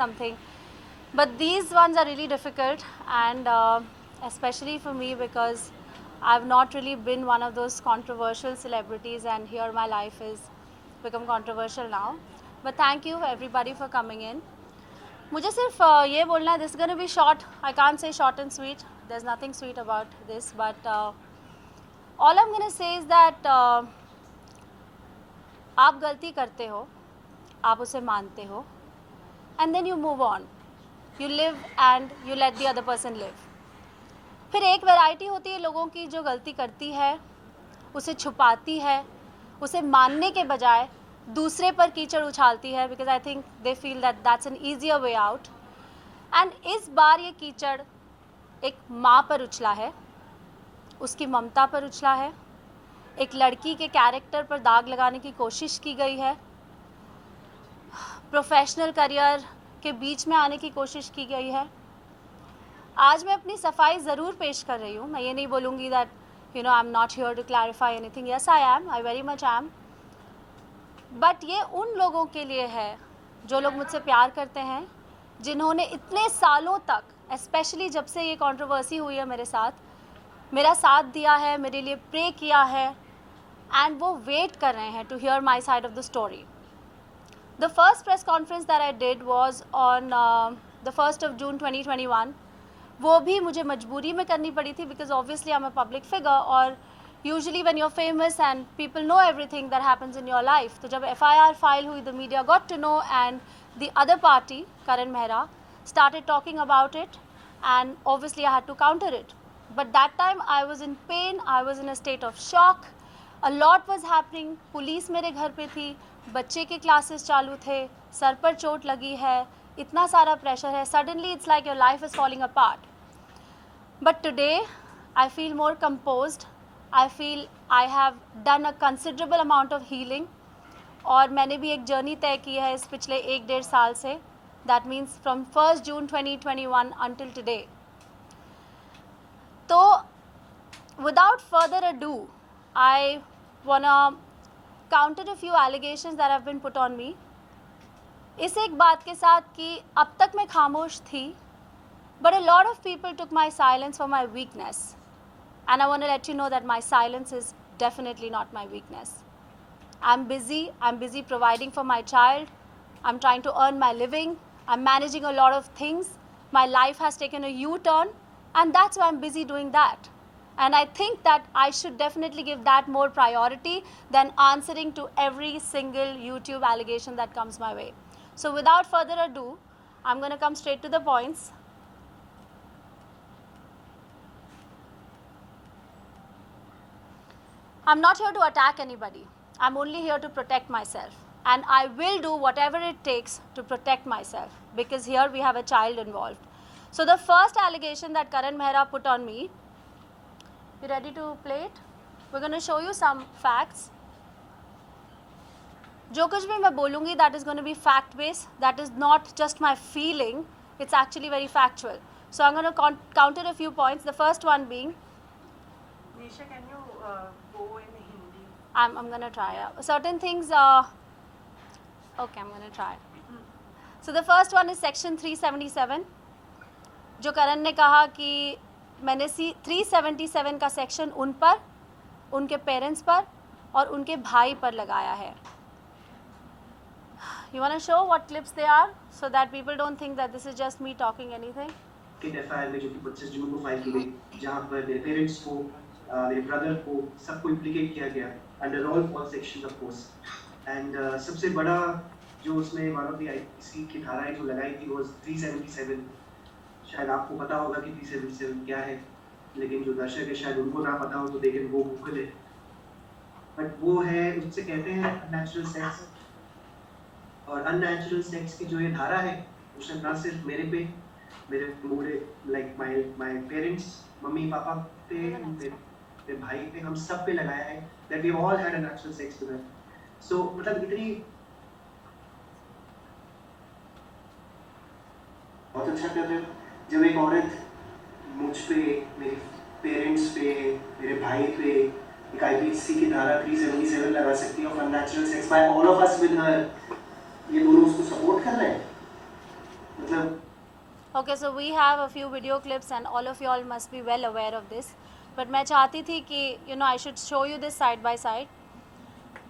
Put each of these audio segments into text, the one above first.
something. But these ones are really difficult, and especially for me because I've not really been one of those controversial celebrities, and here my life is become controversial now. But thank you everybody for coming in. मुझे सिर्फ ये बोलना है, this is going to be short. I can't say short and sweet. There's nothing sweet about this, but all I'm going to say is that आप गलती करते हो, आप उसे मानते हो, and then you move on. You live and you let the other person live. फिर एक वैरायटी होती है लोगों की जो गलती करती है, उसे छुपाती है, उसे मानने के बजाय दूसरे पर कीचड़ उछालती है, because I think they feel that that's an easier way out. And इस बार ये कीचड़ एक माँ पर उछला है, उसकी ममता पर उछला है, एक लड़की के कैरेक्टर पर दाग लगाने की कोशिश की गई है, प्रोफेशनल करियर के बीच में आने की कोशिश की गई है. आज मैं अपनी सफाई ज़रूर पेश कर रही हूँ. मैं ये नहीं बोलूँगी that I am not here to clarify anything. Yes I am, I very much am. But ये उन लोगों के लिए है जो लोग मुझसे प्यार करते हैं, जिन्होंने इतने सालों तक, स्पेशली जब से ये कंट्रोवर्सी हुई है मेरे साथ, मेरा साथ दिया है, मेरे लिए प्रे किया है, एंड वो वेट कर रहे हैं to hear my side of the story. The first press conference that I did was on the 1st of June 2021. वो भी मुझे मजबूरी में करनी पड़ी थी because obviously I'm a public figure, और usually when you're famous and people know everything that happens in your life, तो जब FIR file हुई, the media got to know, and the other party, Karan Mehra, started talking about it, and obviously I had to counter it. But that time I was in pain, I was in a state of shock. A lot was happening. Police मेरे घर पे थी, बच्चे के classes चालू थे, sir पर चोट लगी है, इतना सारा प्रेशर है. Suddenly it's like your life is falling apart. But today I feel more composed. I feel I have done a considerable amount of healing, और मैंने भी एक जर्नी तय की है इस पिछले 1-1.5 साल से. That means from 1st June 2021 until today. तो without further ado I wanna counter a few allegations that have been put on me. इस एक बात के साथ कि अब तक मैं खामोश थी, but a lot of people took my silence for my weakness, and I want to let you know that my silence is definitely not my weakness. I'm busy providing for my child. I'm trying to earn my living. I'm managing a lot of things. My life has taken a U-turn, and that's why I'm busy doing that. And I think that I should definitely give that more priority than answering to every single YouTube allegation that comes my way. So without further ado, I'm going to come straight to the points. I'm not here to attack anybody. I'm only here to protect myself. And I will do whatever it takes to protect myself, because here we have a child involved. So the first allegation that Karan Mehra put on me, you ready to play it? We're going to show you some facts. जो कुछ भी मैं बोलूँगी, that is going to be fact based. That is not just my feeling. It's actually very factual. So I'm going to counter a few points. The first one being, Nisha, can you go in Hindi? I'm going to try. Certain things. Okay, I'm going to try. So the first one is section 377. जो करण ने कहा कि मैंने 377 का section उन पर, उनके parents पर और उनके भाई पर लगाया है. You want to show what clips they are so that people don't think that this is just me talking anything? FIR में जो कि 25 जून को फाइल की गई, जहाँ पर मेरे पेरेंट्स को, मेरे ब्रदर को, सबको इम्प्लीकेट किया गया under all false sections of course. And सबसे बड़ा जो उसमें वन ऑफ द आईपीसी की धाराएं जो लगाई थी वो 377. शायद आपको पता होगा कि 377 क्या है, लेकिन जो दर्शक है शायद उनको ना पता हो, तो देखें वो गूगल है. बट वो है, उससे कहते हैं अननेचुरल सेक्स. और अननेचुरल सेक्स की जो ये धारा है, उसने ना सिर्फ मेरे पे, मेरे like my parents, mummy papa पे, मेरे भाई पे, हम सब पे लगाया है that we all had a natural sex together. So मतलब इतनी बहुत अच्छा कर रहे हो जब एक औरत मुझ पे, मेरे पेरेंट्स पे, मेरे भाई पे एक आईपीसी की धारा 377 लगा सकती है of unnatural sex by all of us with her. ये दोनों उसको सपोर्ट कर रहे हैं. मतलब Okay, so we have a few video clips and all of you all must be well aware of this. But मैं चाहती थी कि I should show you this side by side.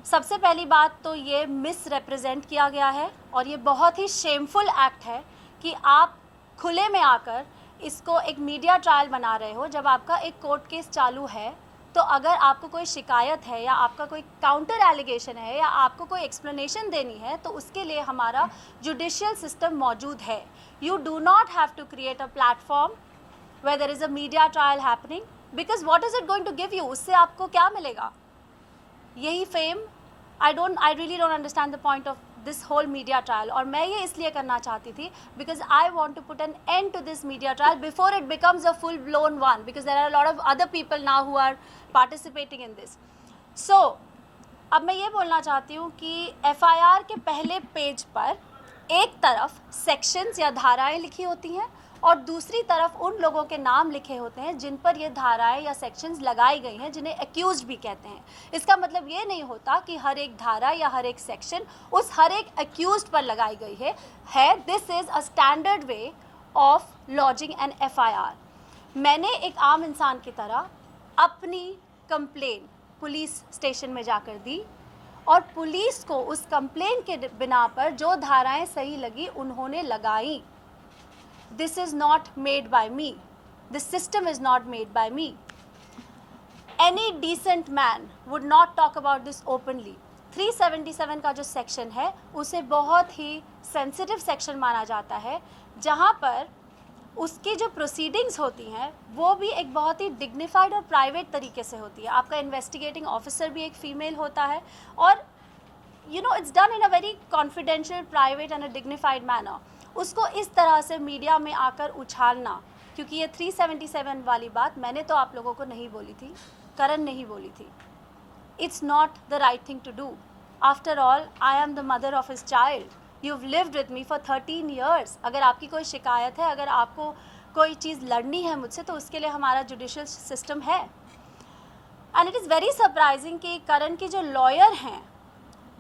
सबसे पहली बात तो ये मिस रिप्रेजेंट किया गया है और ये बहुत ही शेमफुल एक्ट है कि आप खुले में आकर इसको एक मीडिया ट्रायल बना रहे हो जब आपका एक कोर्ट केस चालू है। तो अगर आपको कोई शिकायत है या आपका कोई काउंटर एलिगेशन है या आपको कोई एक्सप्लेनेशन देनी है तो उसके लिए हमारा जुडिशियल सिस्टम मौजूद है। You do not have to create a platform where there is a media trial happening, because what is it going to give you? उससे आपको क्या मिलेगा? यही fame? I really don't understand the point of this whole media trial. और मैं ये इसलिए करना चाहती थी because I want to put an end to this media trial before it becomes a full blown one, because there are lot of other people now who are participating in this. So अब मैं ये बोलना चाहती हूँ कि FIR के पहले page पर एक तरफ सेक्शंस या धाराएं लिखी होती हैं और दूसरी तरफ उन लोगों के नाम लिखे होते हैं जिन पर ये धाराएं या सेक्शंस लगाई गई हैं, जिन्हें एक्यूज्ड भी कहते हैं। इसका मतलब ये नहीं होता कि हर एक धारा या हर एक सेक्शन उस हर एक एक्यूज्ड पर लगाई गई है। This is a standard way of lodging an FIR। मैंने एक आम इंसान की तरह अपनी कंप्लेन पुलिस स्टेशन में जाकर दी और पुलिस को उस कंप्लेन के बिना पर जो धाराएं सही लगी उन्होंने लगाई। This is not made by me. This system is not made by me. Any decent man would not talk about this openly. 377 का जो सेक्शन है उसे बहुत ही सेंसिटिव सेक्शन माना जाता है, जहाँ पर उसकी जो प्रोसीडिंग्स होती हैं वो भी एक बहुत ही डिग्निफाइड और प्राइवेट तरीके से होती है। आपका इन्वेस्टिगेटिंग ऑफिसर भी एक फ़ीमेल होता है और it's done in a very confidential, private and a dignified manner. उसको इस तरह से मीडिया में आकर उछालना, क्योंकि ये 377 वाली बात मैंने तो आप लोगों को नहीं बोली थी, करण नहीं बोली थी। It's not the right thing to do. After all, I am the mother of his child. You've lived with me for 13 years. अगर आपकी कोई शिकायत है, अगर आपको कोई चीज़ लड़नी है मुझसे, तो उसके लिए हमारा जुडिशियल सिस्टम है। And it is very surprising कि करण की जो लॉयर हैं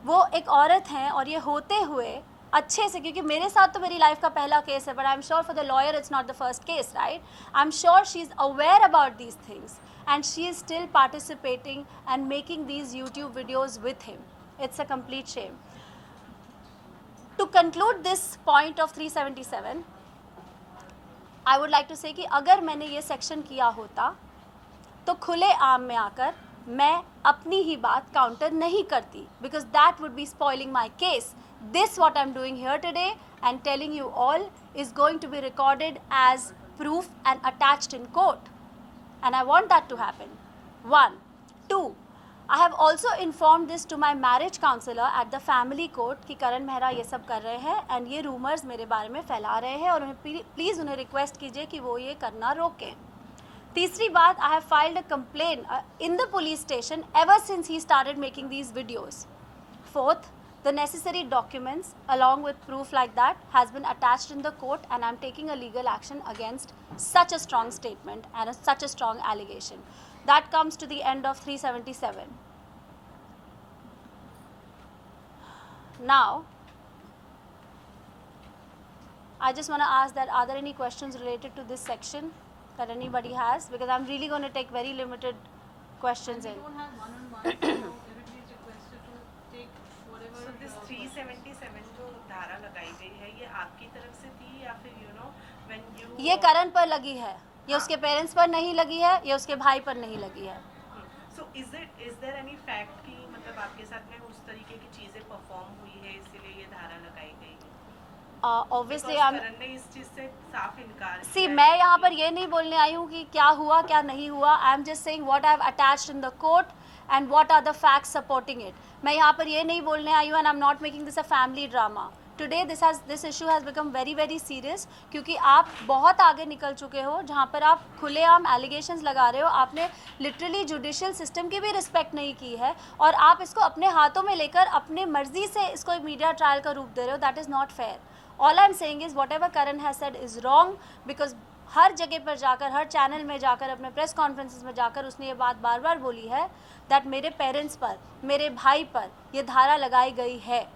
वो एक औरत हैं और ये होते हुए अच्छे से, क्योंकि मेरे साथ तो मेरी लाइफ का पहला केस है, but I am sure for the lawyer it's not the first case, right? I am sure she is aware about these things and she is still participating and making these YouTube videos with him. It's a complete shame. To conclude this point of 377, I would like to say कि अगर मैंने ये section किया होता तो खुले आम में आकर मैं अपनी ही बात काउंटर नहीं करती, because that would be spoiling my case. This what I'm doing here today and telling you all is going to be recorded as proof and attached in court, and I want that to happen. 1. 2. I have also informed this to my marriage counselor at the family court कि करण मेहरा ये सब कर रहे हैं and ये rumors मेरे बारे में फैला रहे हैं और उन्हें प्लीज़ उन्हें रिक्वेस्ट कीजिए कि वो ये करना रोकें. तीसरी बात, I have filed a complaint in the police station ever since he started making these videos. 4th, the necessary documents along with proof like that has been attached in the court and I'm taking a legal action against such a strong statement and such a strong allegation. That comes to the end of 377. Now, I just want to ask that are there any questions related to this section that anybody has? Because I'm really going to take very limited questions in. We don't have one-on-one, so everybody is requested to take whatever. So this 377 जो धारा लगाई गई है ये आपकी तरफ से थी या फिर when you ये करण पर लगी है, ये उसके पेरेंट्स पर नहीं लगी है, ये उसके भाई पर नहीं लगी है. So is there any fact कि मतलब आपके साथ में उस तरीके की चीजें परफॉर्म हुई है इसीलिए ये धारा लगाई गई है? Obviously Because I'm करण ने इस चीज से साफ इनकार See, किया मैं है यहाँ कि- पर ये नहीं बोलने आई हूँ कि क्या हुआ क्या नहीं हुआ. I am just saying what I have attached in the court and what are the facts supporting it. मैं यहाँ पर ये नहीं बोलने आई हूँ and I am not making this a family drama. Today this issue has become very very serious, क्योंकि आप बहुत आगे निकल चुके हो जहाँ पर आप खुलेआम एलिगेशंस लगा रहे हो. आपने लिटरली जुडिशियल सिस्टम की भी रिस्पेक्ट नहीं की है और आप इसको अपने हाथों में लेकर अपने मर्जी से इसको एक मीडिया ट्रायल का रूप दे रहे हो. That is not fair. All I am saying is whatever Karan has said is wrong, because हर जगह पर जाकर, हर चैनल में जाकर, अपने प्रेस कॉन्फ्रेंसेस में जाकर उसने ये बात बार बार बोली है दैट मेरे पेरेंट्स पर, मेरे भाई पर ये धारा लगाई गई है.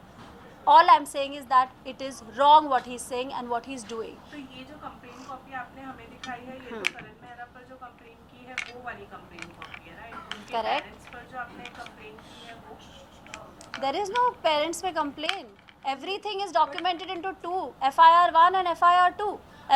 All I'm saying is that it is wrong what he's saying and what he's doing. तो ये जो कंप्लेन कॉपी आपने हमें दिखाई है ये तो करण मेहरा पर जो कंप्लेन की है वो वाली कंप्लेन कॉपी है, राइट? उनके Correct. पेरेंट्स पर जो आपने कंप्लेन की है वो There is no parents may complain. Everything is documented into two, FIR 1 and FIR 2.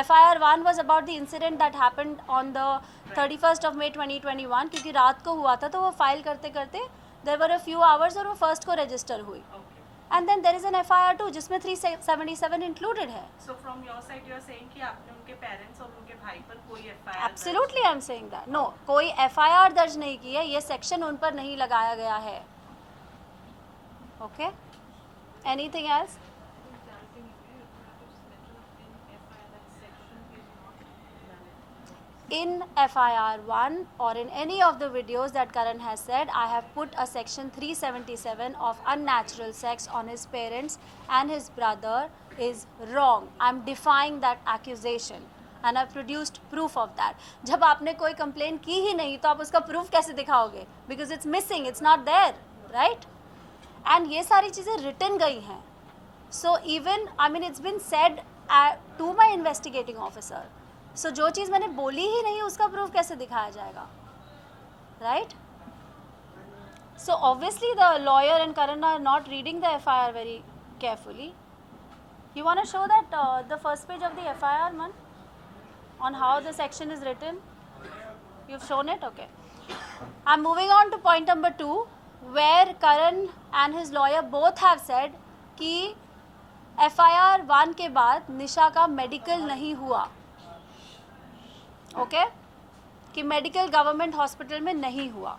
FIR 1 was about the incident that happened on the 31st of May 2021 क्योंकि रात को हुआ था तो वो फाइल करते करते there were a few hours और वो फर्स्ट को रजिस्टर हुई. Okay. And then there is an FIR 2 जिसमें 377 included है. So from your side you are saying कि आपने उनके पेरेंट्स और उनके भाई पर कोई FIR Absolutely I am saying that. No, कोई FIR दर्ज नहीं की है, ये सेक्शन उन पर नहीं लगाया गया है. Okay? Anything else? In FIR 1 or in any of the videos that Karan has said, I have put a section 377 of unnatural sex on his parents and his brother is wrong. I'm defying that accusation and I've produced proof of that. जब आपने कोई complaint की ही नहीं तो आप उसका proof कैसे दिखाओगे? Because it's missing, it's not there, right? And ये सारी चीज़ें written गई हैं. So even, I mean, it's been said to my investigating officer. So जो चीज़ मैंने बोली ही नहीं उसका प्रूफ कैसे दिखाया जाएगा, right? So obviously the lawyer and Karan are not reading the FIR very carefully. You want to show that the first page of the FIR, man, on how the section is written? You've shown it, okay. I'm moving on to point number 2, where Karan and his lawyer both have said कि FIR 1 के बाद निशा का medical नहीं हुआ. Okay कि medical government hospital में नहीं हुआ.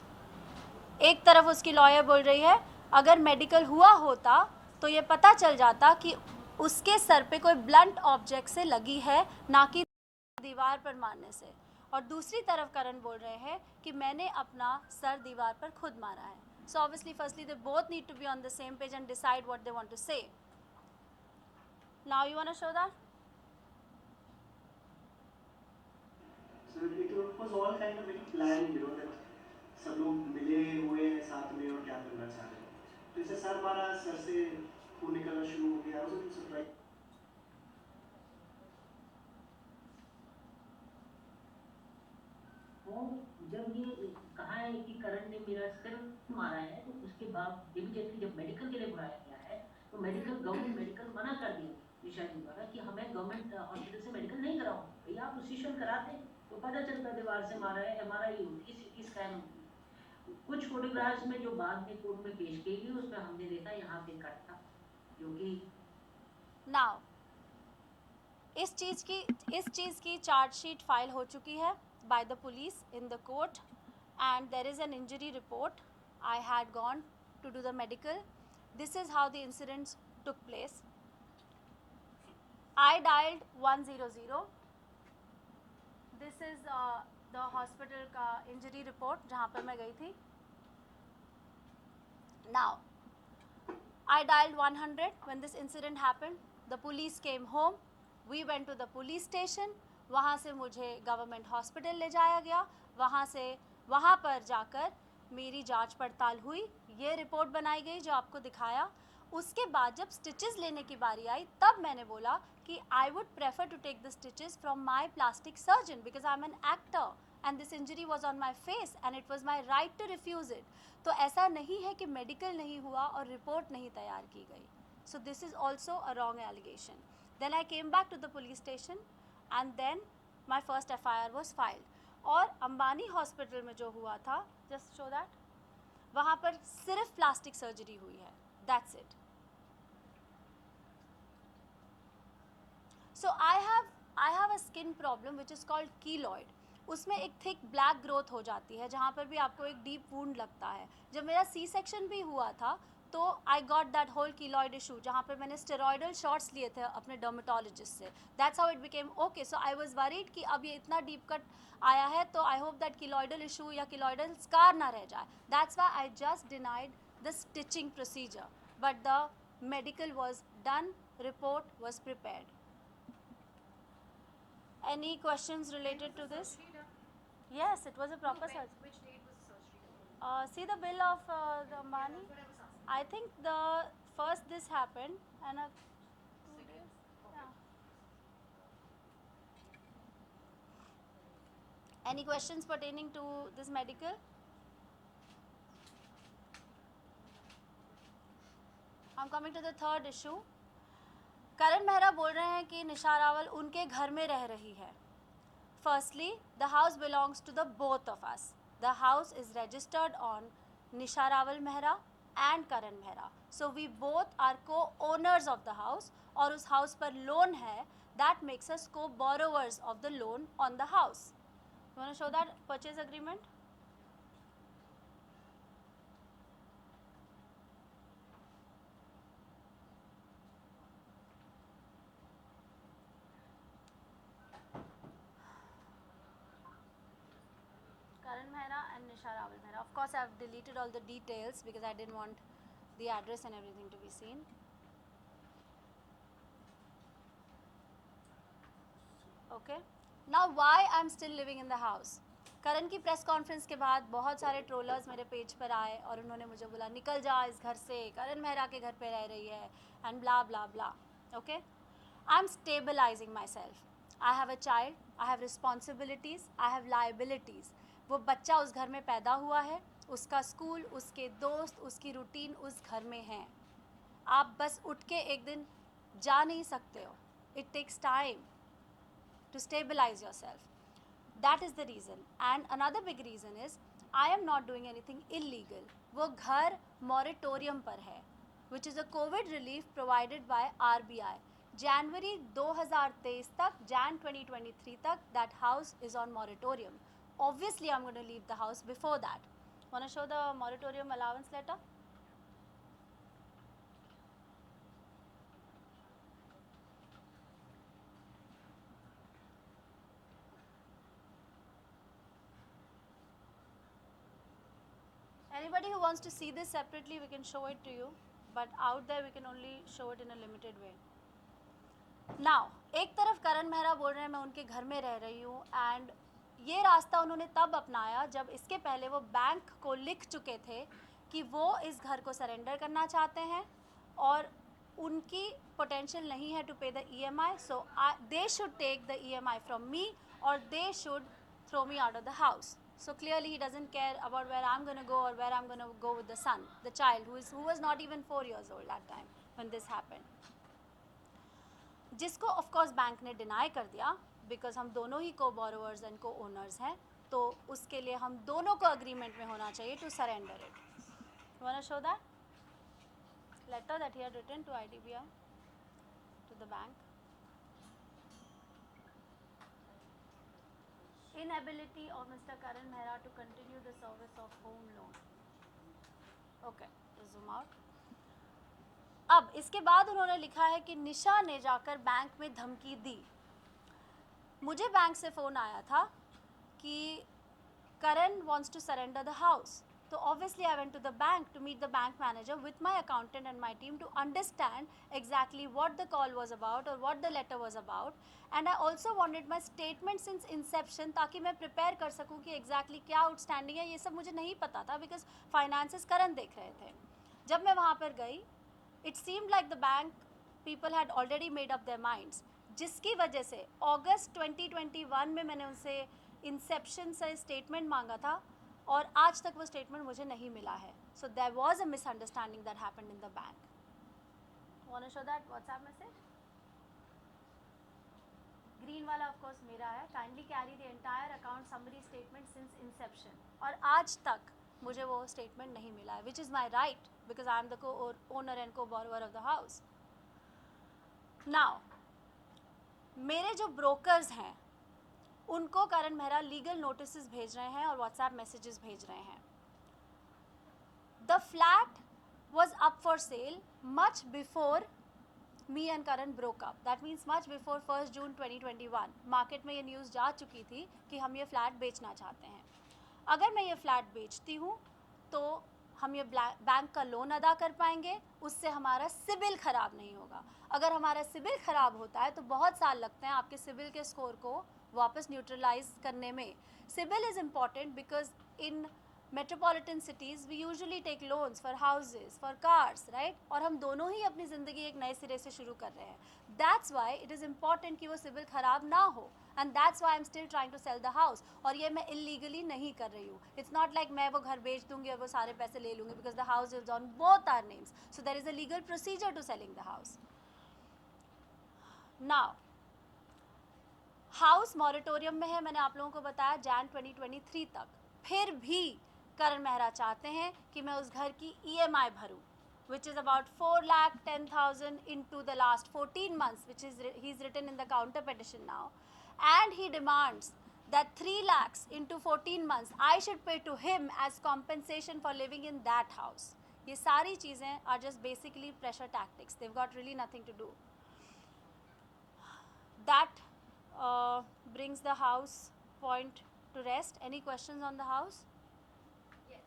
एक तरफ उसकी लॉयर बोल रही है अगर मेडिकल हुआ होता तो ये पता चल जाता कि उसके सर पे कोई ब्लंट ऑब्जेक्ट से लगी है ना कि दीवार पर मारने से. और दूसरी तरफ करण बोल रहे हैं कि मैंने अपना सर दीवार पर खुद मारा है. So obviously firstly they both need to be on the same page and decide what they want to say. Now you want to show that? So it was all kind of very planned, you know, that सब लोग मिले हुए हैं साथ में और क्या करना चाह रहे हैं. तो इसे सर मारा, सर से खून निकलना शुरू हो गया. I was a bit surprised. वो जब ये कहा है कि करण ने मेरा सिर मारा है तो उसके बाद इमीडिएटली जब मेडिकल के लिए बुलाया गया है तो गवर्नमेंट मेडिकल मना कर दिया निशा जी द्वारा कि हमें गवर्नमेंट हॉस्पिटल से मेडिकल नहीं कराओ. भैया आप प्रोसीजर कराते तो पता चलता दीवार से मारा है, MRI होती, CT स्कैन होती. कुछ फोटोग्राफ्स में जो बाद में कोर्ट में पेश की गई उसमें हमने देखा यहाँ पे कट था जो कि नाउ इस चीज़ की चार्जशीट फाइल हो चुकी है by the police in the court and there is an injury report. I had gone to do the medical. This is how the incidents took place. I dialed 100. This is the hospital का injury report जहाँ पर मैं गई थी. Now I dialed 100 when this incident happened. The police came home. We went to the police station. वहाँ से मुझे government hospital ले जाया गया. वहाँ पर जाकर मेरी जांच पड़ताल हुई. ये रिपोर्ट बनाई गई जो आपको दिखाया. उसके बाद जब स्टिचेस लेने की बारी आई तब मैंने बोला कि I would prefer to take the stitches from my plastic surgeon because I am an actor and this injury was on my face and it was my right to refuse it. तो ऐसा नहीं है कि medical नहीं हुआ और report नहीं तैयार की गई. So this is also a wrong allegation. Then I came back to the police station and then my first FIR was filed. और अंबानी हॉस्पिटल में जो हुआ था, just show that, वहाँ पर सिर्फ प्लास्टिक सर्जरी हुई है. That's it. So I have a skin problem which is called keloid. उसमें एक थिक ब्लैक ग्रोथ हो जाती है जहाँ पर भी आपको एक डीप वूंड लगता है. जब मेरा C-सेक्शन भी हुआ था तो I got that whole keloid issue जहाँ पर मैंने स्टेरॉइडल शॉट्स लिए थे अपने डर्मेटोलॉजिस्ट से. That's how it became okay. So I was worried कि अब ये इतना डीप कट आया है तो आई होप दैट कीलॉइडल इशू या कीलॉइडल स्कार ना रह जाए. That's why I just denied the stitching procedure but the medical was done, report was prepared. Any questions related to this? Yes, it was a proper surgery. Which date was the surgery? See the bill of the Ambani? I think the first this happened and 2 days. Yeah. Any questions pertaining to this medical? I'm coming to the third issue. करण मेहरा बोल रहे हैं कि निशा रावल उनके घर में रह रही है. Firstly, the house belongs to the both of us. The house is registered on Nisha Rawal Mehra and Karan Mehra. So we both are co-owners of the house. और उस house पर loan है, that makes us co-borrowers of the loan on the house. You want to show that purchase agreement? Karan Mehra and Nisha Rawal Mehra. Of course, I have deleted all the details because I didn't want the address and everything to be seen. Okay. Now, why I'm still living in the house? करण की press conference के बाद बहुत सारे trollers मेरे page पर आए और उन्होंने मुझे बोला निकल जा इस घर से, करण मेहरा के घर पे रह रही है and blah blah blah. Okay, I am stabilising my self. I have a child, I have responsibilities, I have liabilities. वो बच्चा उस घर में पैदा हुआ है, उसका स्कूल, उसके दोस्त, उसकी रूटीन उस घर में हैं. आप बस उठ के एक दिन जा नहीं सकते हो. It takes time to stabilize yourself. That is the reason. And another big reason is I am not doing anything illegal. वो घर moratorium पर है, which is a COVID relief provided by RBI. January 2023 तक, Jan 2023 तक, that house is on moratorium. Obviously, I'm going to leave the house before that. Want to show the moratorium allowance letter? Anybody who wants to see this separately, we can show it to you. But out there, we can only show it in a limited way. Now, एक तरफ करण मेहरा बोल रहे हैं मैं उनके घर में रह रही हूँ एंड ये रास्ता उन्होंने तब अपनाया जब इसके पहले वो बैंक को लिख चुके थे कि वो इस घर को सरेंडर करना चाहते हैं और उनकी पोटेंशियल नहीं है to pay the EMI. So they should take the EMI from me और they should throw me out of the house. So clearly he doesn't care about where I'm going to go or where I'm going to go with the son, the child who was not even 4 years old that time when this happened. जिसको of course bank ने deny कर दिया because हम दोनों ही co-borrowers and co-owners हैं, तो उसके लिए हम दोनों को agreement में होना चाहिए to surrender it. You want to show that letter that he had written to IDBI, to the bank? Inability of Mr. Karan Mehra to continue the service of home loan. Okay, zoom out. अब इसके बाद उन्होंने लिखा है कि निशा ने जाकर bank में धमकी दी. मुझे बैंक से फ़ोन आया था कि करण wants to surrender the house. So obviously I went to the bank to meet the bank manager with my accountant and my team to understand exactly what the call was about or what the letter was about. And I also wanted my statement since inception ताकि मैं prepare कर सकूँ कि exactly क्या outstanding है. ये सब मुझे नहीं पता था because finances करण देख रहे थे. जब मैं वहाँ पर गई, it seemed like the bank people had already made up their minds. जिसकी वजह से अगस्त 2021 में मैंने उनसे इंसेप्शन से स्टेटमेंट मांगा था और आज तक वो स्टेटमेंट मुझे नहीं मिला है. So there was a misunderstanding that happened in the bank. Want to show that WhatsApp message? Green वाला ऑफ कोर्स मेरा है. Kindly carry the entire account summary statement since inception. और आज तक मुझे वो स्टेटमेंट नहीं मिला है, which is my right because I am the co owner and co borrower of the house. Now मेरे जो ब्रोकर्स हैं उनको करण मेहरा लीगल नोटिस भेज रहे हैं और व्हाट्सएप मैसेजेस भेज रहे हैं. The flat was up for sale much before me and Karan broke up. That means much before 1 June 2021 market में ये न्यूज़ जा चुकी थी कि हम ये फ्लैट बेचना चाहते हैं. अगर मैं ये फ्लैट बेचती हूँ तो हम ये बैंक का लोन अदा कर पाएंगे, उससे हमारा सिबिल ख़राब नहीं होगा. अगर हमारा सिबिल ख़राब होता है तो बहुत साल लगते हैं आपके सिबिल के स्कोर को वापस न्यूट्रलाइज करने में. CIBIL is important because in metropolitan cities we usually take loans for houses for cars, right, और हम दोनों ही अपनी ज़िंदगी एक नए सिरे से शुरू कर रहे हैं. That's why it is important कि वो सिविल ख़राब ना हो, and that's why I am still trying to sell the house. और ये मैं इलीगली नहीं कर रही हूँ. इट्स नॉट लाइक मैं वो घर बेच दूंगी और वो सारे पैसे ले लूँगी, because the house is on both our names, so there is a legal procedure to selling the house. Now house moratorium में है, मैंने आप लोगों को बताया जैन 2023 तक. फिर भी करण मेहरा चाहते हैं कि मैं उस घर की EMI भरूं, which is about 4,10,000 into the last 14 months, which is he's written in the counter petition now, and he demands that 3 lakhs into 14 months I should pay to him as compensation for living in that house. ये सारी चीज़ें are just basically pressure tactics. They've got really nothing to do. That brings the house point to rest. Any questions on the house? Yes.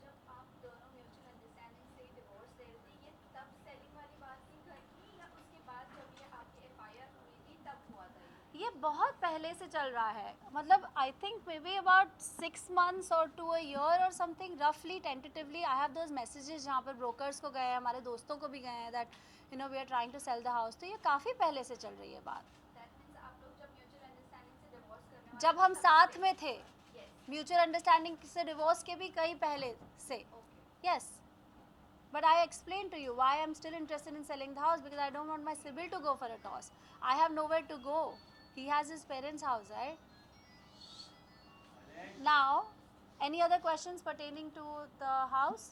जब आप दोनों mutual understanding से divorce ले रहे थे, ये तब सेलिंग वाली बात थी घर की, या उसके बाद जब ये आपकी FIR हुई थी तब हुआ था ये? ये बहुत पहले से चल रहा है, मतलब I think may be about 6 months और टू अ ईयर और समथिंग, रफली tentatively. I have those messages जहाँ पर ब्रोकर्स को गए हैं, हमारे दोस्तों को भी गए हैं, that you know we are trying to sell the house. तो ये काफ़ी पहले से चल रही है बात. That means आप लोग जब म्यूचुअल अंडरस्टैंडिंग से डिवोर्स करने वाले जब थे, हम तब साथ से? में थे, Yes. म्यूचुअल अंडरस्टैंडिंग से डिवोर्स के भी कई पहले से. Okay. Yes, but I explained to you why I'm still interested in selling the house, because I don't want my CIBIL to go for a toss. I have nowhere to go. He has his parents' house, right? Now, any other questions pertaining to the house?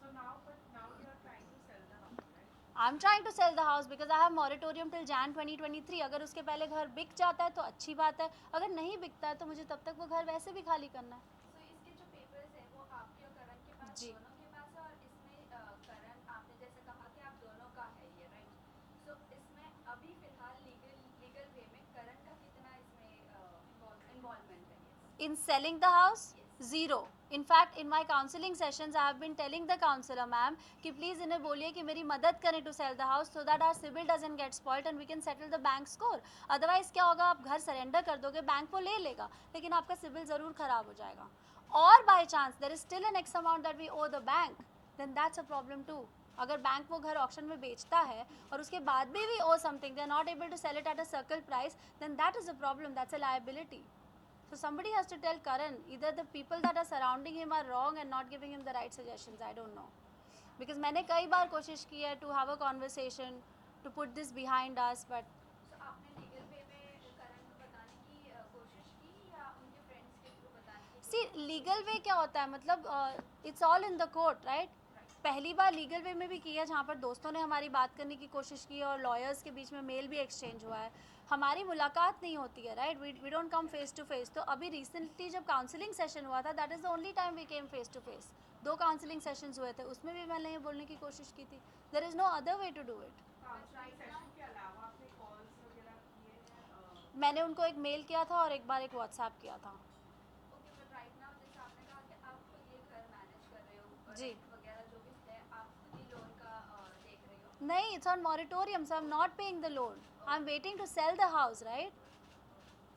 So now you are trying to sell the house, right? I'm trying to sell the house because I have moratorium till Jan 2023. अगर उसके पहले घर बिक जाता है तो अच्छी बात है, अगर नहीं बिकता है तो मुझे तब तक वो घर वैसे भी खाली करना है. So इसके जो पेपर्स हैं वो आपके और करण के पास, जी. दोनों के पास है, और इसमें करण, आपने जैसे कहा कि आप दोनों का है ये, राइट? सो इसमें अभी फिलहाल लीगल वे में करण का कितना इसमें इन्वॉल्वमेंट है? In selling the house? Zero. In fact, in my counseling sessions, I have been telling the counselor, ma'am, कि please इन्हें बोलिए कि मेरी मदद करें to sell the house so that our CIBIL doesn't get spoiled and we can settle the bank score. Otherwise क्या होगा, आप घर सरेंडर कर दोगे, बैंक वो ले लेगा, लेकिन आपका CIBIL ज़रूर ख़राब हो जाएगा. और by chance there is still an X amount that we owe the bank, then that's a problem too. अगर बैंक वो घर ऑक्शन में बेचता है और उसके बाद भी we owe something, they are not able to sell it at a circle price, then that is a problem, that's a liability. So somebody has to tell Karan, either the people that are surrounding him are wrong and not giving him the right suggestions, I don't know. Because मैंने कई बार कोशिश की है to have a conversation, to put this behind us, but So आपने legal way में करण को बताने की कोशिश की, या उनके फ्रेंड्स के थ्रू बताने की? see legal way क्या होता है, मतलब it's all in the court, right? पहली बार लीगल वे में भी किया जहाँ पर दोस्तों ने हमारी बात करने की कोशिश की और लॉयर्स के बीच में मेल भी एक्सचेंज हुआ है, हमारी मुलाकात नहीं होती है, right? We don't come face to face. तो अभी रिसेंटली जब काउंसलिंग सेशन हुआ था, that is the only time we came face to face. 2 counselling sessions हुए थे, उसमें भी मैंने ये बोलने की कोशिश की थी, there is no other way to do it. Counselling session के अलावा आपने कॉल्स वगैरह किए हैं? मैंने उनको एक मेल किया था और एक बार एक व्हाट्सएप किया था. ओके, बट राइट नाउ जैसे आपने कहा कि आप खुद ये घर मैनेज कर रहे हो, जी. rent वगैरह जो भी है आप खुद ही लोन का देख रहे हो? नहीं, it's on moratorium, so I'm not paying the loan. I'm waiting to sell the house, right?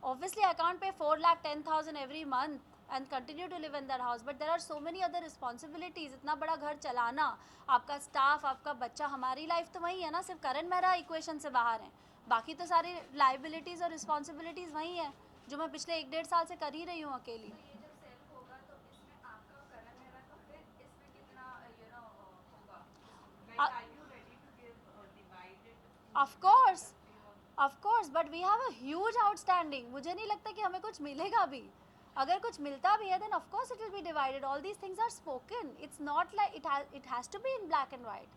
Obviously, I can't pay 4,10,000 every month and continue to live in that house. But there are so many other responsibilities. इतना बड़ा घर चलाना, आपका staff, आपका बच्चा, हमारी life तो वही है ना, सिर्फ करण मेहरा इक्वेशन से बाहर हैं. बाकी तो सारी लाइबिलिटीज़ और रिस्पॉन्सिबिलिटीज़ वही हैं, जो मैं पिछले 1-1.5 साल से कर ही रही हूँ अकेली. तो ये जब सेल होगा तो इसमें आपका और करण मेहरा का फिर इसमें कितना होगा? Like, are you ready to give divided? Of course, but we have a huge outstanding. मुझे नहीं लगता कि हमें कुछ मिलेगा भी. अगर कुछ मिलता भी है, then of course it will be divided. All these things are spoken. It's not like it has to be in black and white.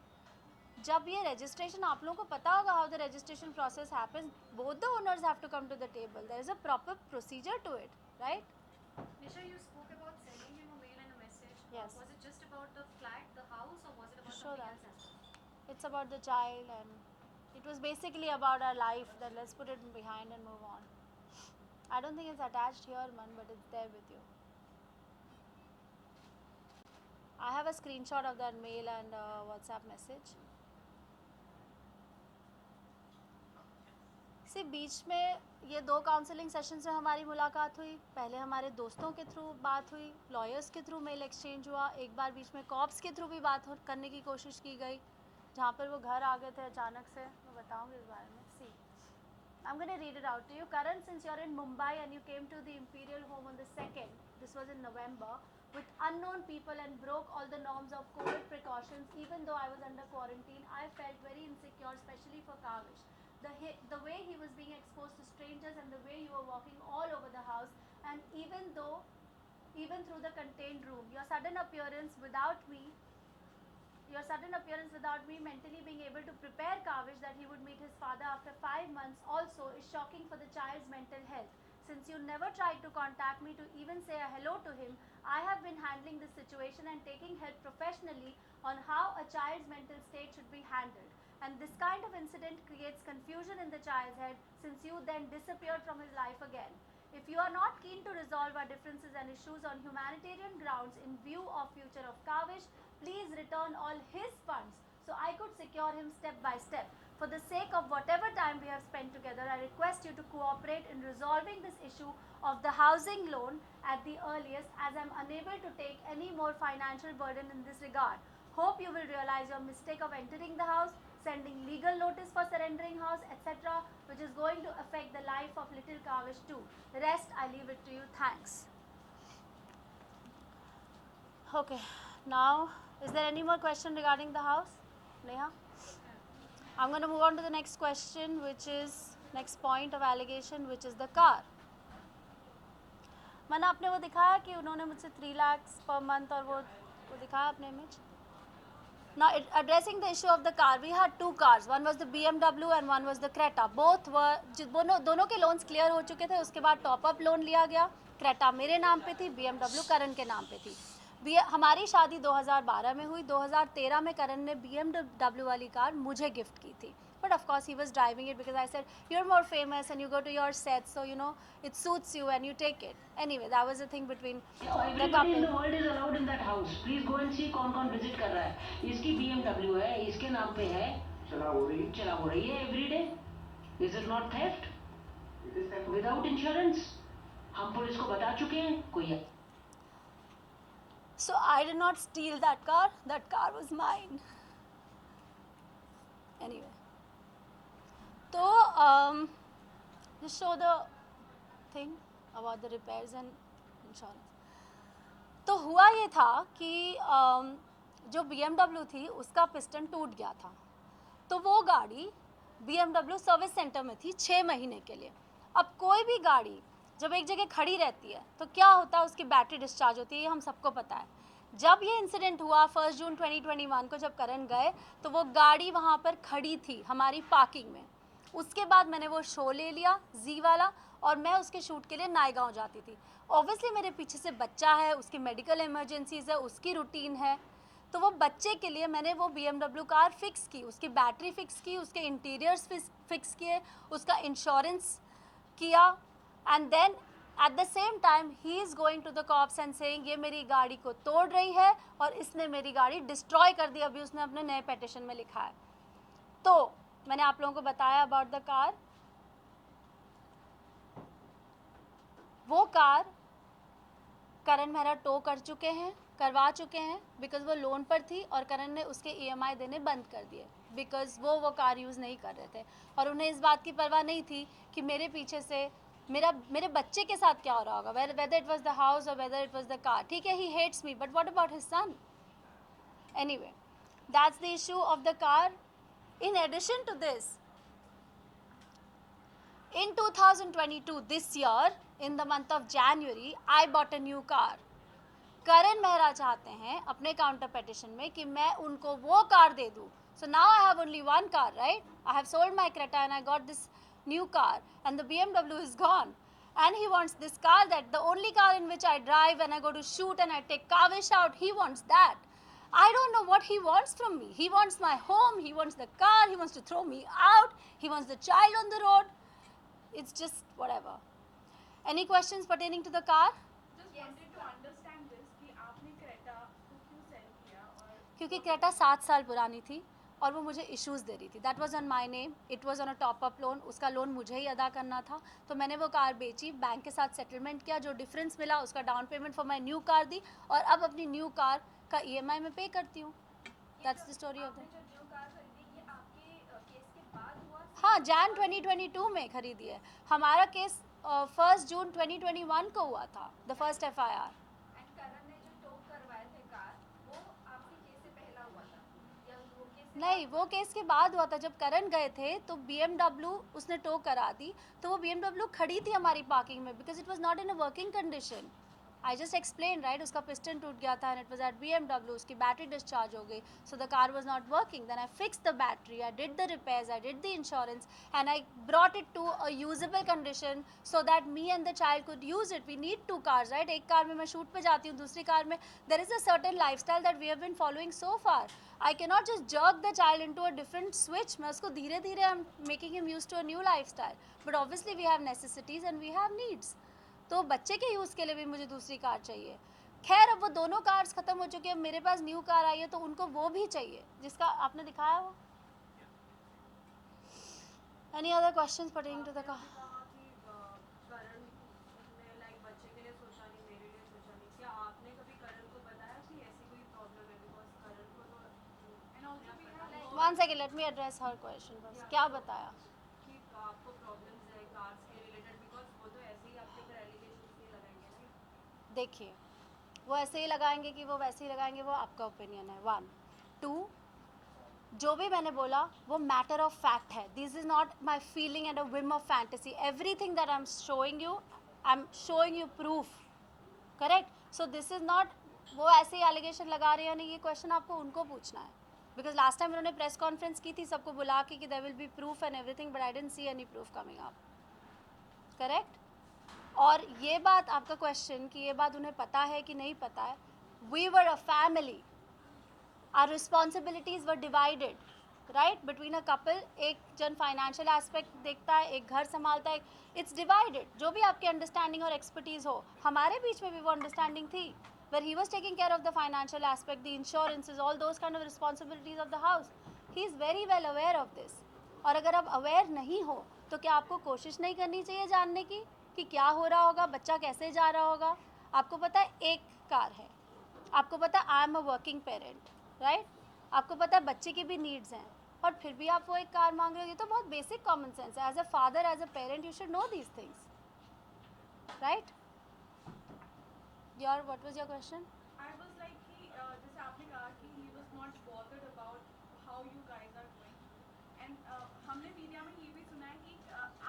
जब ये registration, आप लोगों को पता होगा how the registration process happens. Both the owners have to come to the table. There is a proper procedure to it, right? Nisha, you spoke about sending him a mail and a message. Yes. Was it just about the flat, the house, or was it about Sure, something else as well? It's about the child, and it was basically about our life. That let's put it behind and move on. I don't think it's attached here, man, but it's there with you. I have a screenshot of that mail and WhatsApp message. से बीच में ये 2 counselling sessions में हमारी मुलाकात हुई। पहले हमारे दोस्तों के थ्रू बात हुई, लॉयर्स के थ्रू मेल एक्सचेंज हुआ, एक बार बीच में कॉप्स के थ्रू भी बात करने की कोशिश की गई, जहाँ पर वो घर आ गए थे अचानक से। मैं बताऊँगी इस बारे में। सी, I'm going to read it out to you. Karan, since you're in Mumbai and you came to the Imperial Home on the 2nd, this was in November, with unknown people and broke all the norms of COVID precautions, even though I was under quarantine, I felt very insecure, especially for Kavish. The way he was being exposed to strangers and the way you were walking all over the house, and even through the contained room, your sudden appearance without me mentally being able to prepare Kavish that he would meet his father after 5 months also is shocking for the child's mental health. Since you never tried to contact me to even say a hello to him, I have been handling this situation and taking help professionally on how a child's mental state should be handled. And this kind of incident creates confusion in the child's head, since you then disappeared from his life again. If you are not keen to resolve our differences and issues on humanitarian grounds in view of future of Kavish, please return all his funds so I could secure him step by step. For the sake of whatever time we have spent together, I request you to cooperate in resolving this issue of the housing loan at the earliest, as I am unable to take any more financial burden in this regard. Hope you will realize your mistake of entering the house, sending legal notice for surrendering house, etc., which is going to affect the life of little Kavish too. The rest I leave it to you. Thanks. Okay, now is there any more question regarding the house? Neha? I'm going to move on to the next question, which is next point of allegation, which is the car. मैंने आपने वो दिखाया कि उन्होंने मुझसे 3 lakhs per month और वो दिखाया अपने image. Now, addressing the issue of the car, we had 2 cars. One was the BMW and one was the Creta. Both were दोनों के loans clear हो चुके थे. उसके बाद top up loan लिया गया. Creta मेरे नाम पे थी, BMW करण के नाम पे थी. हमारी शादी 2012 में हुई. 2013 में करण ने BMW वाली कार मुझे गिफ्ट की थी. But of course he was driving it because I said, you're more famous and you go to your set, so you know it suits you and you take it. Anyway, that was the thing between the Everybody couple. in the world is allowed in that house. Please go and see कौन visit कर रहा है. इसकी BMW है, इसके नाम पे है. चला हो रही है every day. Is it not theft? It is theft. Without insurance. हम पुलिस को बता चुके हैं. कोई So I did not steal that car. That car was mine. Anyway. So just show the thing about the repairs and insurance. तो हुआ ये था कि जो BMW थी उसका पिस्टन टूट गया था. तो वो गाड़ी BMW सर्विस सेंटर में थी 6 महीने के लिए. अब कोई भी गाड़ी जब एक जगह खड़ी रहती है तो क्या होता है, उसकी बैटरी डिस्चार्ज होती है, ये हम सबको पता है. जब ये इंसिडेंट हुआ 1 जून 2021 को, जब करण गए तो वो गाड़ी वहाँ पर खड़ी थी हमारी पार्किंग में. उसके बाद मैंने वो शो ले लिया जी वाला और मैं उसके शूट के लिए नायगांव जाती थी. ऑब्वियसली मेरे पीछे से बच्चा है, उसकी मेडिकल इमरजेंसीज है, उसकी रूटीन है. तो वो बच्चे के लिए मैंने वो BMW कार फिक्स की, उसकी बैटरी फिक्स की, उसके इंटीरियर्स फिक्स किए, उसका इंश्योरेंस किया. And then at the same time he is going to the cops and saying ये मेरी गाड़ी को तोड़ रही है और इसने मेरी गाड़ी डिस्ट्रॉय कर दी. अभी उसने अपने नए पेटिशन में लिखा है. तो मैंने आप लोगों को बताया अबाउट द कार. वो कार करण मेहरा टो करवा चुके हैं बिकॉज वो लोन पर थी और करण ने उसके EMI देने बंद कर दिए बिकॉज वो कार यूज़ नहीं कर रहे थे और उन्हें इस बात की परवाह नहीं थी कि मेरे पीछे से मेरे बच्चे के साथ क्या हो रहा होगा, whether it was the house or whether it was the car. ठीक है, he hates me, but what about his son? Anyway, that's the issue of the car. In addition to this, in 2022, this year, in the month of January, I bought a new car. करण मेहरा चाहते हैं अपने counter petition में कि मैं उनको वो car दे दूँ. So now I have only one car, right? I have sold my Creta and I got this new car and the BMW is gone. And he wants this car, that the only car in which I drive when I go to shoot and I take Kavish out, he wants that. I don't know what he wants from me. He wants my home, he wants the car, he wants to throw me out, he wants the child on the road. It's just whatever. Any questions pertaining to the car? Just wanted to understand this कि आपने Creta को क्यों cell किया और क्योंकि Creta 7 साल पुरानी थी और वो मुझे इश्यूज़ दे रही थी. That was on my name, it was on a top up loan, उसका लोन मुझे ही अदा करना था. तो मैंने वो कार बेची, बैंक के साथ सेटलमेंट किया, जो डिफरेंस मिला उसका down payment for my new car दी, और अब अपनी न्यू कार का EMI में पे करती हूँ. दैट्स द स्टोरी ऑफ आपने दैट. जो न्यू कार खरीदी ये आपके केस के बाद हुआ? हाँ, जैन 2022 में खरीदी है. हमारा केस 1 जून 2021 को हुआ था, द फर्स्ट FIR. एंड करण ने जो टो करवाए थे कार, वो आपके केस से पहला हुआ था या वो केस से नहीं, वो केस के बाद हुआ था. जब करण गए थे तो BMW उसने टो करा दी, तो वो BMW खड़ी थी हमारी पार्किंग में, because it was not in a working condition. I just explain right, उसका पिस्टन टूट गया था and it was at BMW, उसकी बैटरी डिस्चार्ज हो गई, so the car was not working. Then I fix the battery, I did the repairs, I did the insurance, and I brought it to a usable condition so that me and the child could use it. We need 2 cars, राइट. एक car में मैं shoot पे जाती हूँ, दूसरी car में there is a certain lifestyle that we have been following so far. I cannot just jerk the child into a different switch. मैं उसको धीरे धीरे I'm making him used to a new lifestyle. But obviously we have necessities and we have needs. तो बच्चे के use के लिए भी मुझे दूसरी कार चाहिए. खैर, अब वो दोनों कार्स ख़त्म हो चुकी है, मेरे पास न्यू कार आई है, तो उनको वो भी चाहिए जिसका आपने दिखाया वो. Any other questions pertaining to the car? कहा कि करण ने लाइक बच्चे के लिए सोचा नहीं, मेरे लिए सोचा नहीं. क्या आपने कभी करण को बताया कि ऐसी कोई प्रॉब्लम है? बिकॉज करण को तो and also we have One second, let me address her question first. क्या बताया? कि आपको प्रॉब्लम्स है कार्स के रिलेटेड, बिकॉज वो तो ऐसे ही आपके ऊपर एलिगेशंस नहीं लगाएंगे ना. देखिए, वो ऐसे ही लगाएंगे कि वो वैसे ही लगाएंगे, वो आपका ओपिनियन है. 1 2, जो भी मैंने बोला वो मैटर ऑफ फैक्ट है. This is not my feeling and a Vim of fantasy. Everything that I am showing you, I am showing you proof. Correct. So this is not वो ऐसे ही एलिगेशन लगा रहे हैं. नहीं, ये क्वेश्चन आपको उनको पूछना है, बिकॉज लास्ट टाइम उन्होंने प्रेस कॉन्फ्रेंस की थी सबको बुला के कि there will be proof and everything, but I didn't see any proof coming up. Correct. और ये बात आपका क्वेश्चन कि ये बात उन्हें पता है कि नहीं पता है, we were a family, our responsibilities were divided right between a couple. एक जन फाइनेंशियल एस्पेक्ट देखता है, एक घर संभालता है, इट्स डिवाइडेड. जो भी आपकी अंडरस्टैंडिंग और एक्सपर्टीज़ हो, हमारे बीच में भी वो अंडरस्टैंडिंग थी. where he was taking care of the financial aspect, the insurances, all those kind of responsibilities of the house. He is very well aware of this. और अगर आप अवेयर नहीं हो तो क्या आपको कोशिश नहीं करनी चाहिए जानने की कि क्या हो रहा होगा, बच्चा कैसे जा रहा होगा? आपको पता है एक कार है, आपको पता है आई am a working parent, right. आपको पता है बच्चे की भी नीड्स हैं, और फिर भी आप वो एक कार मांग रहे हो. ये तो बहुत बेसिक कॉमन सेंस है. As a father, as a parent, you should know these things, right. What was your question? I was like कि जैसे आपने कहा कि he was not bothered about how you guys are doing, and हमने media में ये भी सुना है कि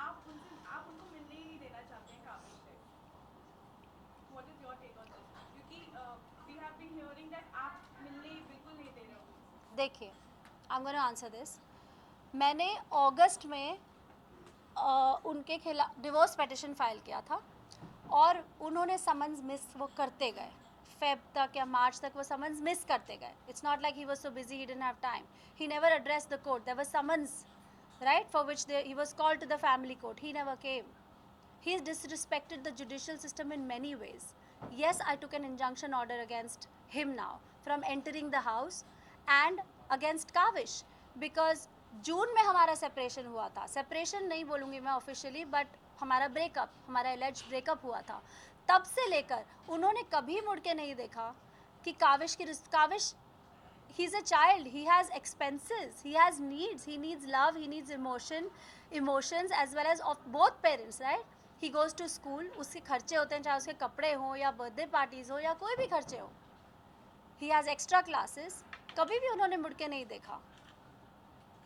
आप उनको मिलने ही नहीं देना चाहते हैं काबिल से. What is your take on this? क्योंकि we have been hearing that आप मिलने ही बिल्कुल नहीं दे रहे हो. देखिए, I am gonna answer this. मैंने अगस्त में उनके खिलाफ डिवोर्स पिटिशन फाइल किया था, और उन्होंने समन्स मिस वो करते गए. फेब तक या मार्च तक वो समन्स मिस करते गए. It's not like he was so busy he didn't have time. He never addressed the court. There was summons right for which he was called to the family court. He never came. He has disrespected the judicial system in many ways. Yes, I took an injunction order against him now from entering the house and against Kavish, because जून में हमारा separation हुआ था. Separation नहीं बोलूँगी मैं officially, but हमारा breakup, हमारा एलिज्ड breakup हुआ था. तब से लेकर उन्होंने कभी मुड़ के नहीं देखा कि Kaavish he is a child, he has expenses, he has needs, he needs love, he needs emotions as well as of both parents, right. He goes to school, उसके खर्चे होते हैं, चाहे उसके कपड़े हों या बर्थडे पार्टीज़ हो या कोई भी खर्चे हो. He has extra classes. कभी भी उन्होंने मुड़ के नहीं देखा,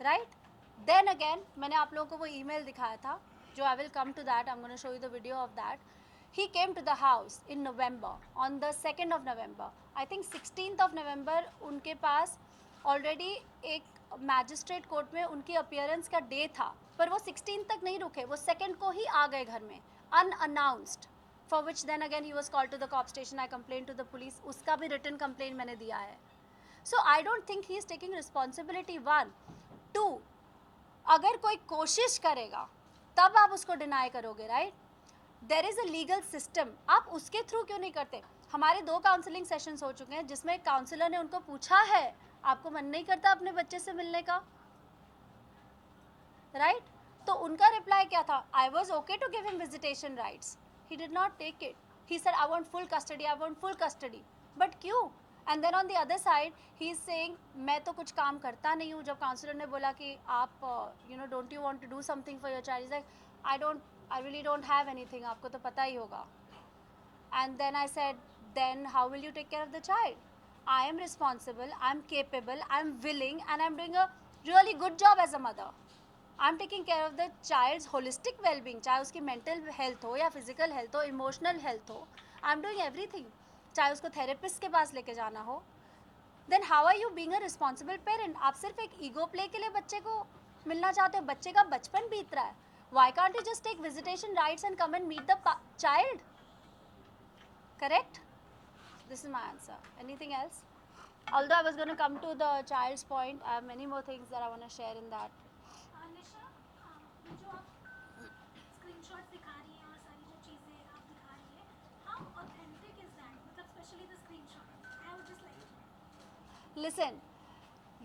right. Then again, मैंने आप लोगों को वो email दिखाया था, जो I will come to that, I'm going to show you the video of that. He came to the house in November, on the 2nd of November. I think 16th of November उनके पास already एक magistrate court में उनकी appearance का day था, पर वो 16 तक नहीं रुके, वो 2nd को ही आ गए घर में unannounced, for which then again he was called to the cop station. I complained to the police. उसका भी written complaint मैंने दिया है. So I don't think he is taking responsibility. 1 2, अगर कोई कोशिश करेगा तब आप उसको डिनाई करोगे, right. There is a legal system. आप उसके थ्रू क्यों नहीं करते? हमारे 2 काउंसलिंग सेशंस हो चुके हैं जिसमें काउंसलर ने उनको पूछा है आपको मन नहीं करता अपने बच्चे से मिलने का, राइट? तो उनका रिप्लाई क्या था? I was okay to give him visitation rights, he did not take it, he said I want full custody, I want full custody. But क्यों? And then on the other side he is saying मैं तो कुछ काम करता नहीं हूँ. जब counsellor ने बोला कि आप you know don't you want to do something for your child, is like I really don't have anything, आपको तो पता ही होगा. And then I said, then how will you take care of the child? I am responsible, I am capable, I am willing, and I am doing a really good job as a mother. I am taking care of the child's holistic well-being, चाहे उसकी mental health हो या physical health हो, emotional health हो. I am doing everything. चाहे उसको therapist के पास लेके जाना हो. Then how are you being a responsible parent? आप सिर्फ एक ego play के लिए बच्चे को मिलना चाहते हो. बच्चे का बचपन बीत रहा है. Why can't you just take visitation rights and come and meet the child? Correct? This is my answer. Anything else? Although I was going to come to the child's point, I have many more things that I want to share in that. निशा, ये जो आप screenshot दिखा रही हैं और सारी जो चीज़ें आप दिखा रही हैं, how authentic is that? मतलब especially the screenshot. I would just like Listen,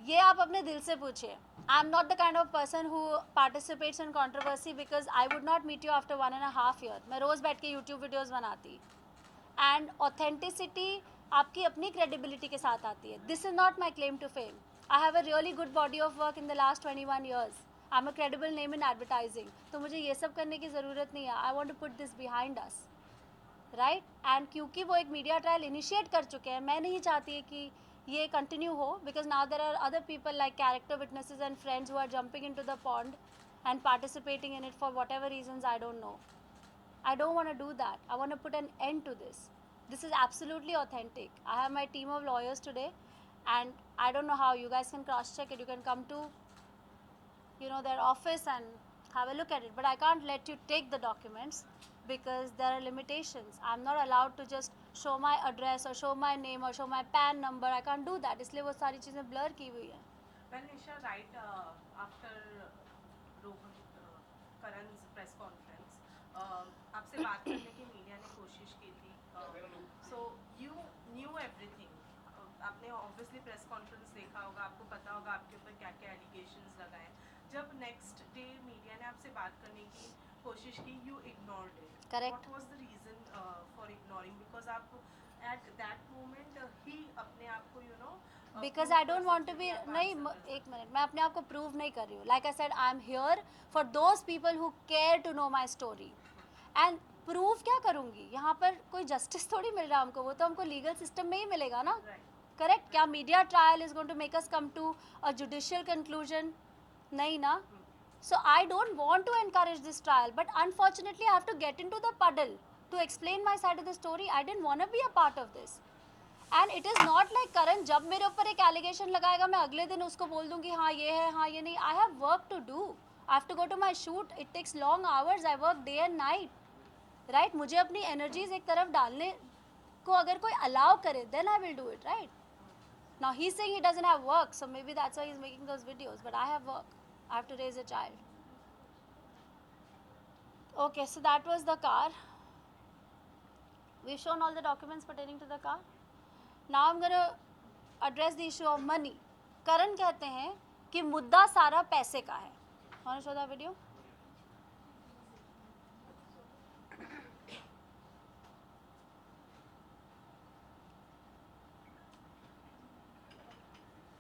ये आप अपने दिल से पूछिए. I am not the kind of person who participates in controversy because I would not meet you after 1.5 years. मैं रोज़ बैठ के YouTube videos बनाती. एंड ऑथेंटिसिटी आपकी अपनी क्रेडिबिलिटी के साथ आती है. This is not my claim to fame. I have a really good body of work in the last 21 years. I am a credible name in advertising. तो मुझे ये सब करने की ज़रूरत नहीं है. I want to put this behind us, right? And क्योंकि वो एक मीडिया ट्रायल इनिशिएट कर चुके हैं, मैं नहीं चाहती कि ये कंटिन्यू हो, because now there are other people like character witnesses and friends who are jumping in to the pond and participating in it for whatever reasons I don't know. I don't want to do that. I want to put an end to this. This is absolutely authentic. I have my team of lawyers today, and I don't know how you guys can cross check it. You can come to, you know, their office and have a look at it, but I can't let you take the documents because there are limitations. I'm not allowed to just show my address or show my name or show my PAN number. I can't do that. इसलिए वो सारी चीज़ें blur की हुई हैं. Well, Nisha, right after Karan's press conference, आपसे बात करने की मीडिया ने कोशिश की थी. So you knew everything. आपने obviously press conference देखा होगा, आपको पता होगा आपके ऊपर क्या क्या allegations लगाए. जब next day मीडिया ने आपसे बात करने की कोशिश की, you ignored it. Correct. What was the reason for ignoring? Because आप at that moment ही अपने आप को Because I don't want to be नहीं एक मिनट, मैं अपने आप को प्रूव नहीं कर रही हूँ. Like I said, I am here for those people who care to know my story. And prove क्या करूँगी? यहाँ पर कोई जस्टिस थोड़ी मिल रहा है हमको, वो तो हमको लीगल सिस्टम में ही मिलेगा ना. करेक्ट? क्या media trial is going to make us come to a judicial conclusion? नहीं ना. So I don't want to encourage this trial, but unfortunately I have to get into the puddle to explain my side of the story. I didn't want to be a part of this. And it is not like Karan जब मेरे ऊपर एक allegation लगाएगा मैं अगले दिन उसको बोल दूंगी हाँ ये है, हाँ ये नहीं. I have work to do. I have to go to my shoot. It takes long hours. I work day and night, right? मुझे अपनी एनर्जीज एक तरफ डालने को अगर कोई अलाउ करे then I will do it, right? Now he saying he doesn't have work, so maybe that's why he is making those videos, but I have work. I have to raise a child. Okay, so that was the car. We've shown all the documents pertaining to the car. Now I'm going to address the issue of money. करण कहते हैं कि मुद्दा सारा पैसे का है. Want to show that video?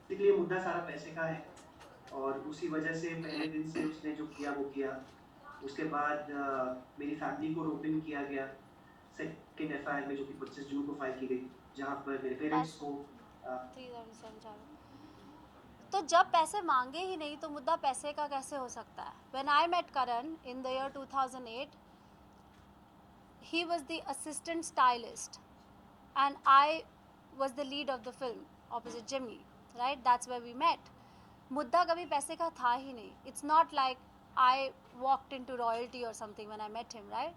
इसलिए मुद्दा सारा पैसे का है और उसी वजह से पहले दिन से उसने जो किया वो किया. उसके बाद मेरी फैमिली को रोपिन किया गया सेकंड एफआईआर में जो कि 25 जून को फाइल की गई, जहां पर मेरे पेरेंट्स को 337 तो जब पैसे मांगे ही नहीं तो मुद्दा पैसे का कैसे हो सकता है? When I met Karan in the year 2008, he was the assistant stylist and I was the lead of the film opposite Jimmy, right? That's where we met. मुद्दा कभी पैसे का था ही नहीं. It's not like I walked into royalty or something when I met him, right?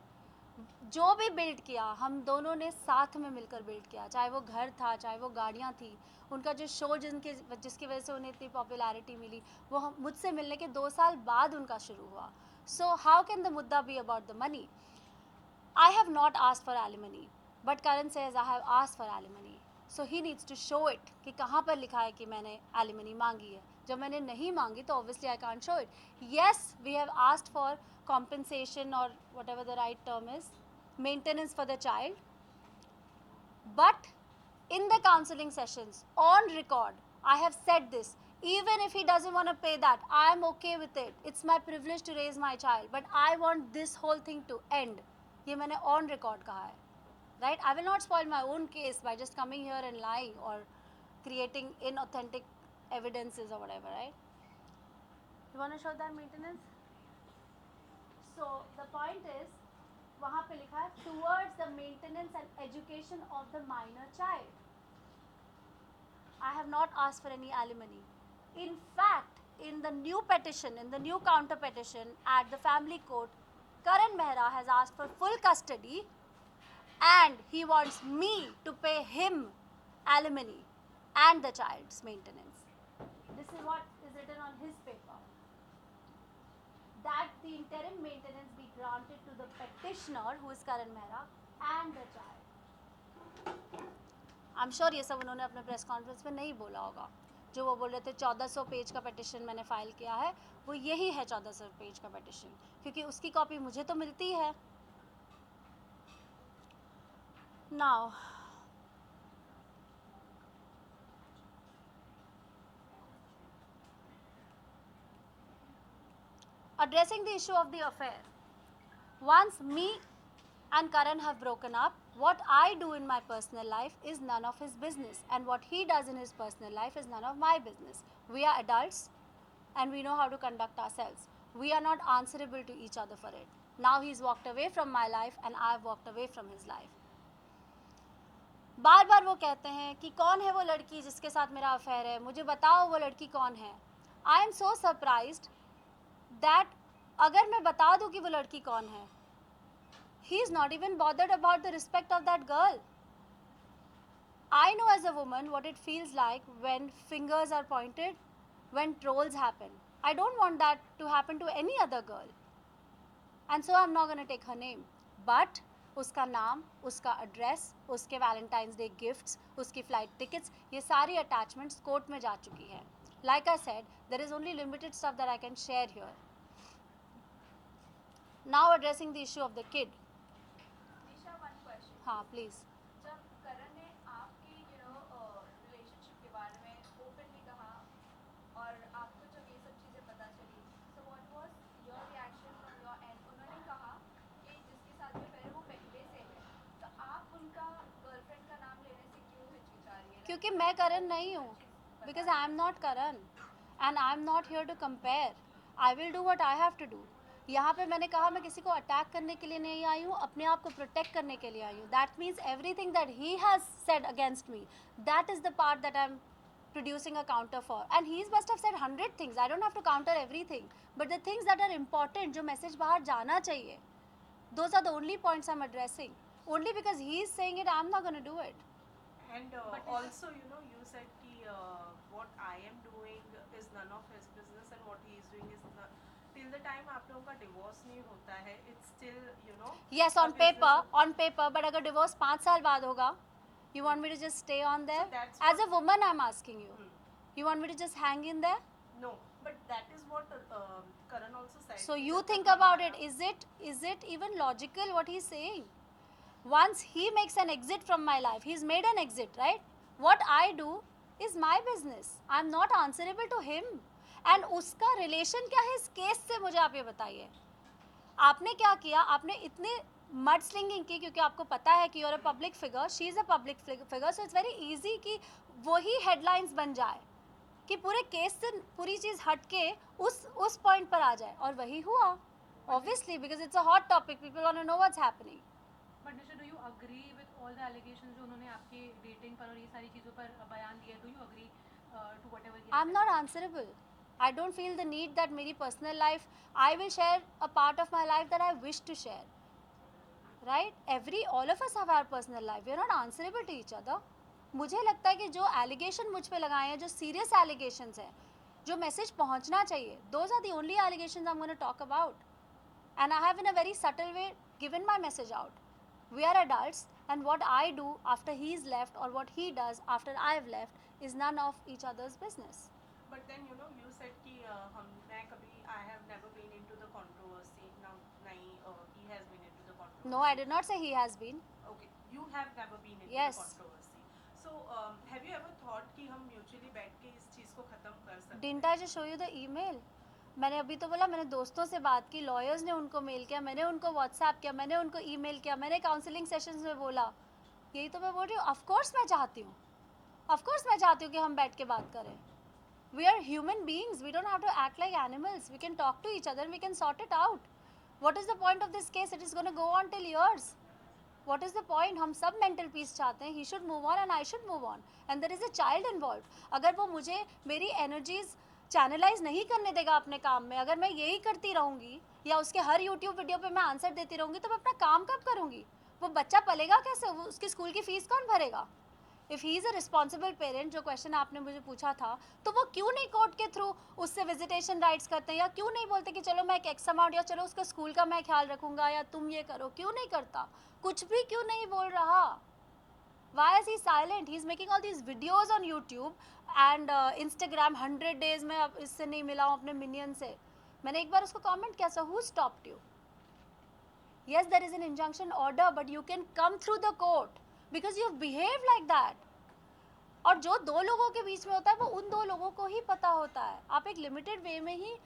जो भी build किया हम दोनों ने साथ में मिलकर बिल्ड किया, चाहे वो घर था, चाहे वो गाड़ियाँ थी. उनका जो शो जिसकी वजह से उन्हें इतनी पॉपुलैरिटी मिली वो हम मुझसे मिलने के 2 साल बाद उनका शुरू हुआ. सो हाउ कैन द मुद्दा be about the money? I have not asked for alimony, but Karan says I have asked for alimony. So he needs to show it कि कहाँ पर लिखा है कि मैंने एलिमनी मांगी है. जब मैंने नहीं मांगी तो obviously I can't show it. Yes, we have asked for compensation or whatever the right term is, maintenance for the child, but in the counseling sessions on record I have said this, even if he doesn't want to pay that, I am okay with it. It's my privilege to raise my child, but I want this whole thing to end. ये मैंने on record कहा है, right? I will not spoil my own case by just coming here and lying or creating inauthentic evidences or whatever, right? You want to show that maintenance? So the point is, वहाँ पे लिखा है towards the maintenance and education of the minor child. I have not asked for any alimony. In fact, in the new petition, in the new counter petition at the family court, Karan Mehra has asked for full custody and he wants me to pay him alimony and the child's maintenance. This is what is written on his paper. That the interim maintenance be granted to the petitioner, who is Karan Mehra, and the child. I'm sure ये सब उन्होंने अपने press conference में नहीं बोला होगा. जो वो बोल रहे थे 1400 पेज का पिटिशन मैंने फाइल किया है, वो यही है 1400 पेज का पिटिशन, क्योंकि उसकी कॉपी मुझे तो मिलती है. Now, addressing the issue of the affair. Once me and Karan have broken up, what I do in my personal life is none of his business, and what he does in his personal life is none of my business. We are adults and we know how to conduct ourselves. We are not answerable to each other for it. Now he's walked away from my life and I've walked away from his life. बार बार वो कहते हैं कि कौन है वो लड़की जिसके साथ मेरा अफेयर है, मुझे बताओ वो लड़की कौन है. I am so surprised that अगर मैं बता दूं कि वो लड़की कौन है, he is not even bothered about the respect of that girl. I know as a woman what it feels like when fingers are pointed, when trolls happen. I don't want that to happen to any other girl. And so I'm not going to take her name. But उसका नाम, उसका address, उसके Valentine's day gifts, उसकी flight tickets, ये सारी attachments court में जा चुकी है. Like I said, there is only limited stuff that I can share here. Now addressing the issue of the kid. Disha, one question. हाँ, please. जब करण ने आपकी रिलेशनशिप के बारे में ओपनली कहा और आपको जब ये सब चीज़ें पता चली, so what was your reaction from your end? उन्होंने कहा कि जिसके साथ में पहले वो पहले से है, तो आप उनका गर्लफ्रेंड का नाम लेने से क्यों हिचकिचा रही है? क्योंकि मैं करण नहीं हूँ. Because I am not Karan and I am not here to compare. I will do what I have to do. यहाँ पे मैंने कहा मैं किसी को अटैक करने के लिए नहीं आई हूँ, अपने आप को प्रोटेक्ट करने के लिए आई हूँ. That means everything that he has said against me, that is the part that I am producing a counter for. And he must have said 100 things. I don't have to counter everything. But the things that are important, जो message बाहर जाना चाहिए, those are the only points I'm addressing. Only because he is saying it, I'm not going to do it. And also, you said कि what I am doing is none of his business and what he is doing is not. Till the time आप लोगों का divorce नहीं होता है, it's still, Yes, a on business paper, but अगर divorce 5 साल बाद होगा, you want me to just stay on there? So that's As a what- woman, I'm asking you. You want me to just hang in there? No, but that is what Karan also said. So कि you जब think तक about it. हमारा- Is it even logical what he's saying? Once he makes an exit from my life, he's made an exit, right? What I do is my business. I'm not answerable to him. And उसका relation क्या है इस case से, मुझे आप ये बताइए. आपने क्या किया? आपने इतने मड स्लिंगिंग की क्योंकि आपको पता है कि you're a public figure, she is a public figure, so it's very easy कि वही headlines बन जाए, कि पूरे केस से पूरी चीज़ हट के उस पॉइंट पर आ जाए. और वही हुआ. Obviously, because it's a hot topic, people want to know what's happening. But Nisha, do you agree with all the allegations जो उन्होंने आपके dating पर और ये सारी चीज़ों पर बयान दिया? Do you agree to whatever he has I'm said? not answerable. I don't feel the need that मेरी personal life, I will share a part of my life that I wish to share. Right? All of us have our personal life. We are not answerable to each other. मुझे लगता है कि जो allegation मुझ पे लगाए हैं, जो serious allegations हैं, जो message पहुंचना चाहिए, those are the only allegations I'm going to talk about. And I have in a very subtle way given my message out. We are adults And what I do after he's left or what he does after I've left is none of each other's business. But then you said कि मैं कभी I have never been into the controversy. Now नहीं he has been into the controversy. No, I did not say he has been. Okay, you have never been into Yes. the controversy. So have you ever thought कि हम mutually बैठ के इस चीज़ को खत्म कर सकते हैं? Didn't I just show you the email? मैंने अभी तो बोला, मैंने दोस्तों से बात की, लॉयर्स ने उनको मेल किया, मैंने उनको व्हाट्सएप किया, मैंने उनको ईमेल किया, मैंने काउंसलिंग सेशंस में बोला. यही तो मैं बोल रही हूँ. ऑफ कोर्स मैं चाहती हूँ कि हम बैठ के बात करें. We are human beings. We don't have to act like animals. We can talk to each other and we can sort it out. What is the point of this case? It is going to go on till years. What is the point? हम सब mental peace चाहते हैं. He should move on and I should move on. And there is a child involved. अगर वो मुझे मेरी energies channelise नहीं करने देगा अपने काम में, अगर मैं यही करती रहूँगी या उसके हर यूट्यूब वीडियो पे मैं आंसर देती रहूँगी, तो मैं अपना काम कब करूँगी? वो बच्चा पलेगा कैसे? वो उसकी स्कूल की फ़ीस कौन भरेगा? If he is a responsible parent, जो क्वेश्चन आपने मुझे पूछा था, तो वो क्यों नहीं कोर्ट के थ्रू उससे विजिटेशन राइट्स करते हैं, या क्यों नहीं बोलते कि चलो मैं एक एक्स अमाउंट, या चलो उसके स्कूल का मैं ख्याल रखूँगा, या तुम ये करो? क्यों नहीं करता? कुछ भी क्यों नहीं बोल रहा? Why is he silent? He's making all these videos on YouTube and Instagram. 100 days में अब इससे नहीं मिला हूँ अपने मिनियन से. मैंने एक बार उसको कमेंट किया, so who stopped you? Yes, there is an injunction order, but you can come through the court because you've behaved like that. और जो दो लोगों के बीच में होता है वो उन दो लोगों को ही पता होता है. आप एक लिमिटेड वे में ही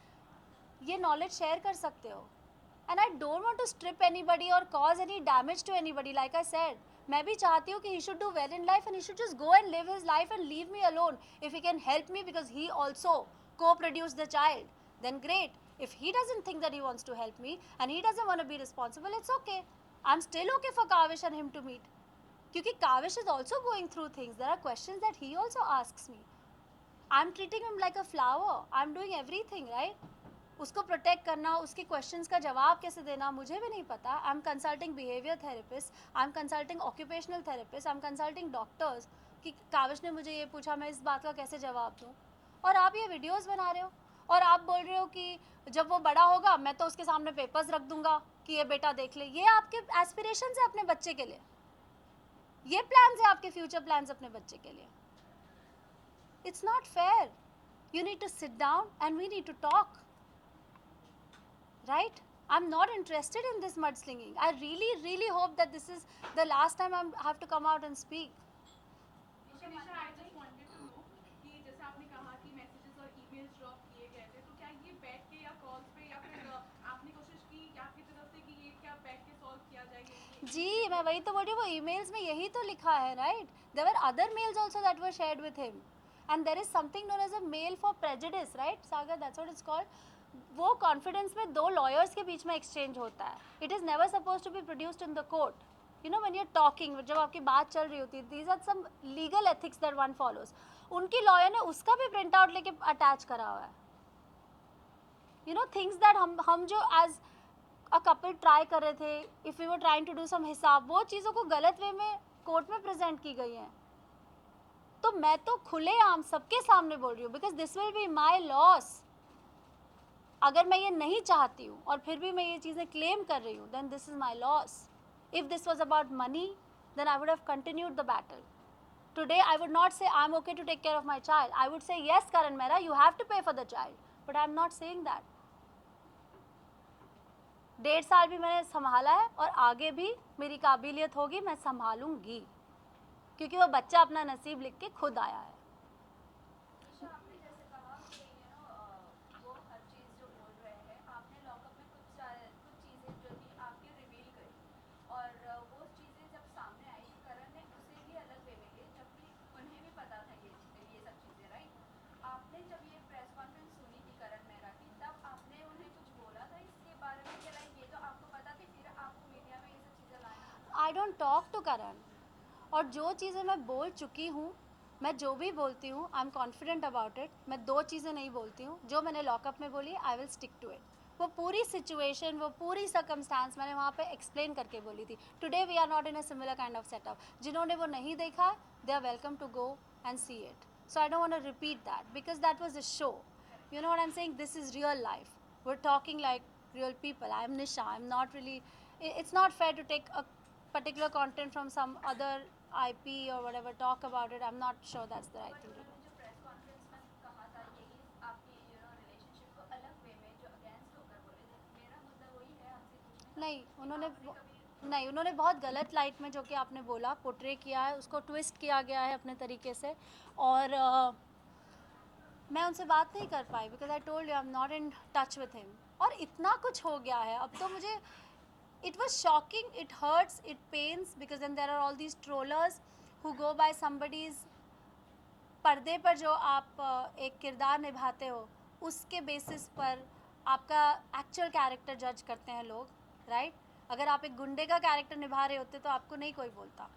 ये नॉलेज शेयर कर सकते हो. And I don't want to strip anybody or cause any damage to anybody. Like I said, मैं भी चाहती हूँ कि he should do well in life and he should just go and live his life and leave me alone. If he can help me because he also co-produced the child, then great. If he doesn't think that he wants to help me and he doesn't want to be responsible, it's okay. I'm still okay for Kavish and him to meet. Because Kavish is also going through things. There are questions that he also asks me. I'm treating him like a flower. I'm doing everything, right? उसको protect करना, उसके questions का जवाब कैसे देना, मुझे भी नहीं पता. I am consulting behaviour therapist, I am consulting occupational therapist, I am consulting doctors कि काविश ने मुझे ये पूछा, मैं इस बात का कैसे जवाब दूँ. और आप ये वीडियोस बना रहे हो और आप बोल रहे हो कि जब वो बड़ा होगा मैं तो उसके सामने पेपर्स रख दूंगा कि ये बेटा देख ले. ये आपके एस्पिरेशंस है अपने बच्चे के लिए, ये प्लान्स है आपके फ्यूचर प्लान्स अपने बच्चे के लिए. It's not fair. You need to sit down and we need to talk. Right? I'm not interested in this mudslinging. I really hope that this is the last time I have to come out and speak. Nisha, I just wanted to know कि जैसे आपने कहा कि messages और emails drop किए गए थे, तो क्या ये बैठ के या calls पे या फिर आपने कोशिश की कि आपकी तरफ से कि ये क्या बैठ के solve किया जाए? जी, मैं वही तो बोल रही हूँ, वो emails में यही तो लिखा है, right? There were other mails also that were shared with him, and there is something known as a mail for prejudice, right? Sagar, that's what it's called. वो कॉन्फिडेंस में दो लॉयर्स के बीच में एक्सचेंज होता है. It is never suppose to be produced in the court. You know when you are talking, जब आपकी बात चल रही होती है, these are some legal ethics that one follows. उनकी लॉयर ने उसका भी प्रिंट आउट लेके अटैच करा हुआ है. यू नो थिंग्स दैट हम जो एज अ कपल ट्राई कर रहे थे, if we were trying to do some हिसाब, वो चीज़ों को गलत वे में कोर्ट में प्रेजेंट की गई हैं. तो मैं तो खुलेआम सबके सामने बोल रही हूँ, because this will be my loss. अगर मैं ये नहीं चाहती हूँ और फिर भी मैं ये चीज़ें क्लेम कर रही हूँ, then this is my loss. If this was about money, then I would have continued the battle. Today I would not say I'm okay to take care of my child. I would say yes, Karan Mehra, you have to pay for the child. But I'm not saying that. 1.5 साल भी मैंने संभाला है और आगे भी मेरी काबिलियत होगी, मैं संभालूंगी, क्योंकि वो बच्चा अपना नसीब लिख के खुद आया है. निशा, आपने जैसे कहा कि वो हर चीज़ जो बोल रहे हैं, आपने लॉकअप में कुछ चीज़ें जो थी आपकी रिवील करी, और वो चीज़ें जब सामने आई, करण ने उसे भी अलग वे में लिए, जबकि उन्हें भी पता था ये सब चीज़ें, राइट? आपने जब ये प्रेस कॉन्फ्रेंस सुनी थी करण मेहरा की, तब आपने उन्हें कुछ बोला था इसके बारे में कि लाइक ये तो आपको पता थी, फिर आपको मीडिया में ये सब चीज़ें लाना? आई डोंट टॉक टू करण. और जो चीज़ें मैं बोल चुकी हूँ, मैं जो भी बोलती हूँ, I am confident about it. मैं दो चीज़ें नहीं बोलती हूँ. जो मैंने लॉकअप में बोली, I will stick to it. वो पूरी सिचुएशन, वो पूरी सर्कमस्टांस मैंने वहाँ पे एक्सप्लेन करके बोली थी. Today we are not in a similar kind of setup. जिन्होंने वो नहीं देखा, they are welcome to go and see it. So I don't want to repeat that because that was a show. You know what I am saying? This is real life. We are talking like real people. I am Nisha. I'm not really, it's not fair to take a particular content from some other IP or whatever talk about it, I'm not sure that's the right thing to do. जो press conference में कहा था यही आपकी relationship को अलग वे में जो अगेंस्ट होकर बोले थे, मेरा मुद्दा वही है आपसे पूछने नहीं का, उन्होंने आपने कभी नहीं उन्होंने बहुत गलत लाइट में जो कि आपने बोला पोर्ट्रे किया है, उसको ट्विस्ट किया गया है अपने तरीके से, और मैं उनसे बात नहीं कर पाई because I told you I am not in touch with him. और इतना कुछ हो गया है अब तो मुझे it was shocking, it hurts, it pains because then there are all these trollers who go by somebody's पर्दे पर जो आप एक किरदार निभाते हो उसके बेसिस पर आपका एक्चुअल कैरेक्टर जज करते हैं लोग, राइट? अगर आप एक गुंडे का कैरेक्टर निभा रहे होते तो आपको नहीं कोई बोलता,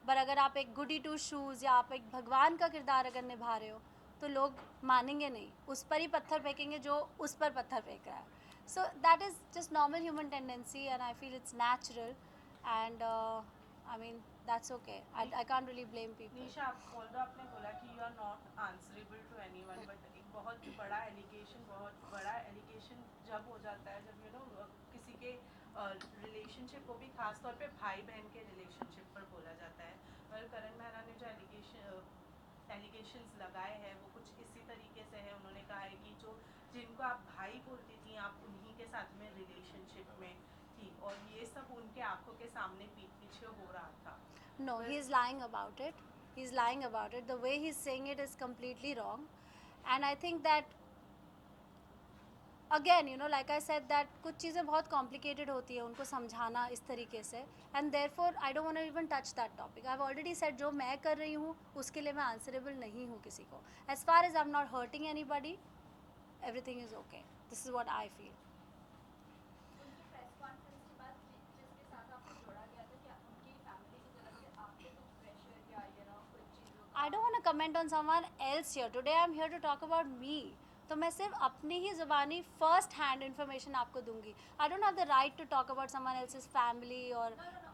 पर अगर आप एक गुडी टू शूज़ या आप एक भगवान का किरदार अगर निभा रहे हो तो लोग मानेंगे नहीं, उस पर ही पत्थर फेंकेंगे जो उस पर पत्थर फेंक रहा है. So that is just normal human tendency and I feel it's natural and I mean that's okay. I can't really blame people. Nisha, although आपने बोला कि you are not answerable to anyone, but एक बहुत बड़ा एलिगेशन जब हो जाता है जब किसी के रिलेशनशिप को भी खास तौर पे भाई बहन के रिलेशनशिप पर बोला जाता है. और करण मेहरा ने जो एलिगेशंस लगाए हैं वो कुछ इसी तरीके से है. उन्होंने कहा है कि जिनको आप भाई बोलती थी आप उन्हीं के साथ में रिलेशनशिप में थी और ये सब उनके आंखों के सामने पीठ पीछे हो रहा था. No, he is lying about it. He's lying about it. The way he's saying it is completely wrong. And I think that again, like I said that कुछ चीज़ें बहुत complicated होती है उनको समझाना इस तरीके से, and therefore I don't want to even touch that topic. I've already said जो मैं कर रही हूँ उसके लिए मैं answerable नहीं हूँ किसी को. As far as I'm not hurting anybody, everything is okay. This is what I feel. उनकी प्रेस कॉन्फ्रेंस के बाद जिसके साथ आपको जोड़ा गया था, क्या उनकी फैमिली की तरफ से आपको कुछ प्रेशर या कुछ चीज़ों I don't want to comment on someone else here. Today I'm here to talk about me. तो मैं सिर्फ अपनी ही ज़ुबानी फर्स्ट हैंड इन्फॉर्मेशन आपको दूंगी. I don't have the right to talk about someone else's family or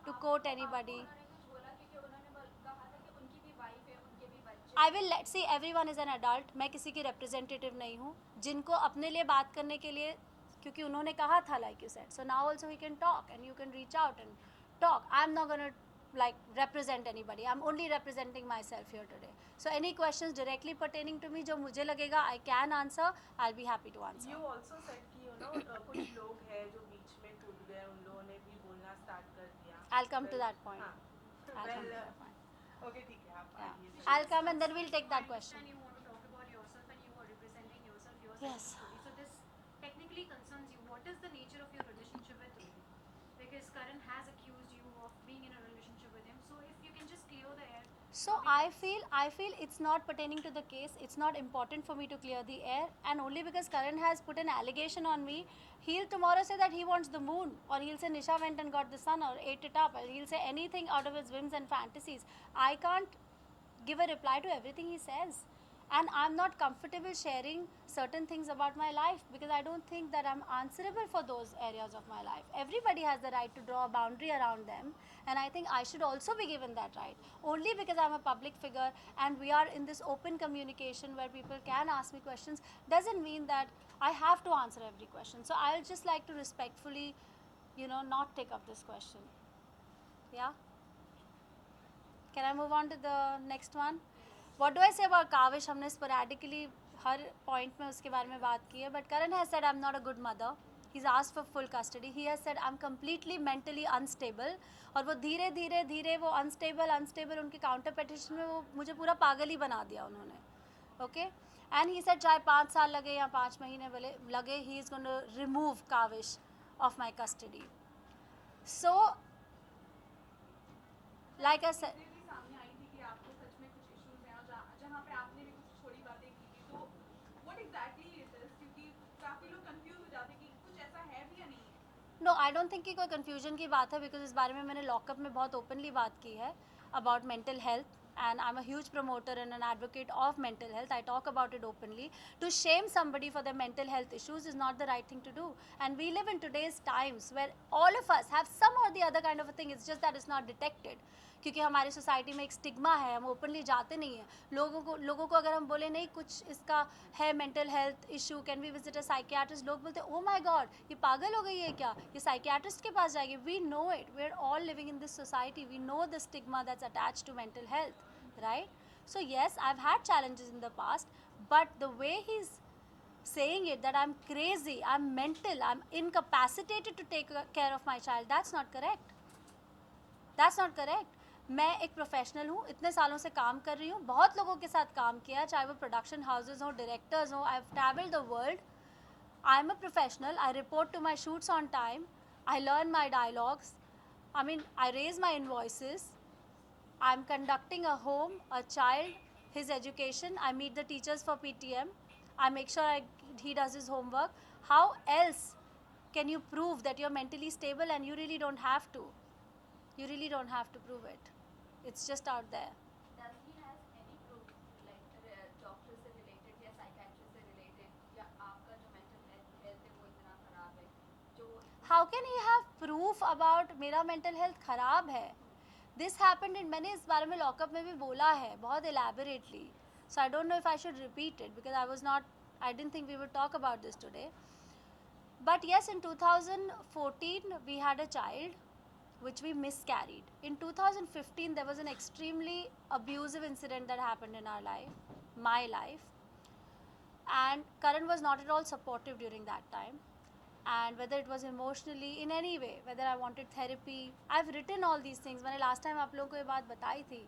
to quote anybody. उन्होंने कुछ बोला क्योंकि उन्होंने कहा था कि उनकी भी वाइफ है, उनके भी बच्चे. I will let see everyone is an adult. मैं किसी की representative नहीं हूँ जिनको अपने लिए बात करने के लिए, क्योंकि उन्होंने कहा था like you said. So now also he can talk and you can reach out and talk. I'm not gonna like represent anybody. I'm only representing myself here today. So any questions directly pertaining to me जो मुझे लगेगा I can answer, I'll be happy to answer. You also said कि कुछ लोग हैं जो बीच में कूद गए, उन लोगों ने भी बोलना स्टार्ट कर दिया. I'll come to that point. हाँ. I'll come to Well, that point. okay, ठीक है, आप Yeah. आइए. I'll come and then we'll take that question. And you want to talk about yourself and you are representing yourself Yes. fully. So this technically concerns you. What is the nature of your relationship with him? Because Karan has accused you of being in a relationship with him. So if you can just clear the air. So I feel it's not pertaining to the case. It's not important for me to clear the air, and only because Karan has put an allegation on me, he'll tomorrow say that he wants the moon, or he'll say Nisha went and got the sun or ate it up, or he'll say anything out of his whims and fantasies. I can't give a reply to everything he says, and I'm not comfortable sharing certain things about my life because I don't think that I'm answerable for those areas of my life. Everybody has the right to draw a boundary around them, and I think I should also be given that right. Only because I'm a public figure and we are in this open communication where people can ask me questions doesn't mean that I have to answer every question. So I'll just like to respectfully, not take up this question. Yeah? Can I move on to the next one? What do I say about Kavish? हमने sporadically हर point में उसके बारे में बात की है, but Karan has said I'm not a good mother. He's asked for full custody. He has said I'm completely mentally unstable. और वो धीरे धीरे वो unstable उनके counter petition में वो मुझे पूरा पागल ही बना दिया उन्होंने. Okay? And he said चाहे 5 साल लगे या 5 महीने लगे, he is going to remove Kavish of my custody. So, like I said. भी सामने आई थी कि आपको सच में कुछ इश्यूज हैं और जहाँ पे आपने भी कुछ छोटी बातें की थी, तो व्हाट एग्जैक्टली इट इज, क्योंकि काफ़ी लोग कंफ्यूज हो जाते हैं कि कुछ ऐसा है भी या नहीं है. नो, आई डोंट थिंक कि कोई कन्फ्यूजन की बात है बिकॉज इस बारे में मैंने लॉकअप में बहुत ओपनली बात की है about mental health, and I'm a huge promoter and an advocate of mental health. I talk about it openly. To shame somebody for their mental health issues is not the right thing to do. And we live in today's times where all of us have some or the other kind of a thing. It's just that it's not detected. क्योंकि हमारी society में एक stigma है, हम openly जाते नहीं हैं। लोगों को अगर हम बोले नहीं कुछ इसका है mental health issue, can we visit a psychiatrist, लोग बोलते हैं ओ माय गॉड ये पागल हो गई है क्या, ये साइकियाट्रिस्ट के पास जाएगी। We know it, we are all living in this society, we know the stigma that's attached to mental health, right? So yes, I've had challenges in the past, but the way he's saying it that I'm crazy, I'm mental, I'm incapacitated to take care of my child, that's not correct. That's not correct. मैं एक professional हूँ, इतने सालों से काम कर रही हूँ, बहुत लोगों के साथ काम किया, चाहे वो प्रोडक्शन हाउसेज हों, डायरेक्टर्स हों, I have travelled the world, I am a professional, I report to my shoots on time, I learn my dialogues, I mean, I raise my invoices, I'm conducting a home, a child, his education, I meet the teachers for PTM, I make sure he does his homework. How else can you prove that you're mentally stable? And you really don't have to. You really don't have to prove it. It's just out there. Does he has any proof like doctor से related या psychiatrist से related या आपका जो mental health है वो इतना खराब है जो How can he have proof about मेरा mental health खराब है? This happened in, मैंने इस बारे में लॉकअप में भी बोला है बहुत elaborately. So I don't know if I should repeat it because I didn't think we would talk about this today. But yes, in 2014 we had a child which we miscarried. In 2015 there was an extremely abusive incident that happened in our life, my life. And Karan was not at all supportive during that time. And whether it was emotionally, in any way, whether I wanted therapy, I've written all these things. मैंने last time आप लोगों को ये बात बताई थी,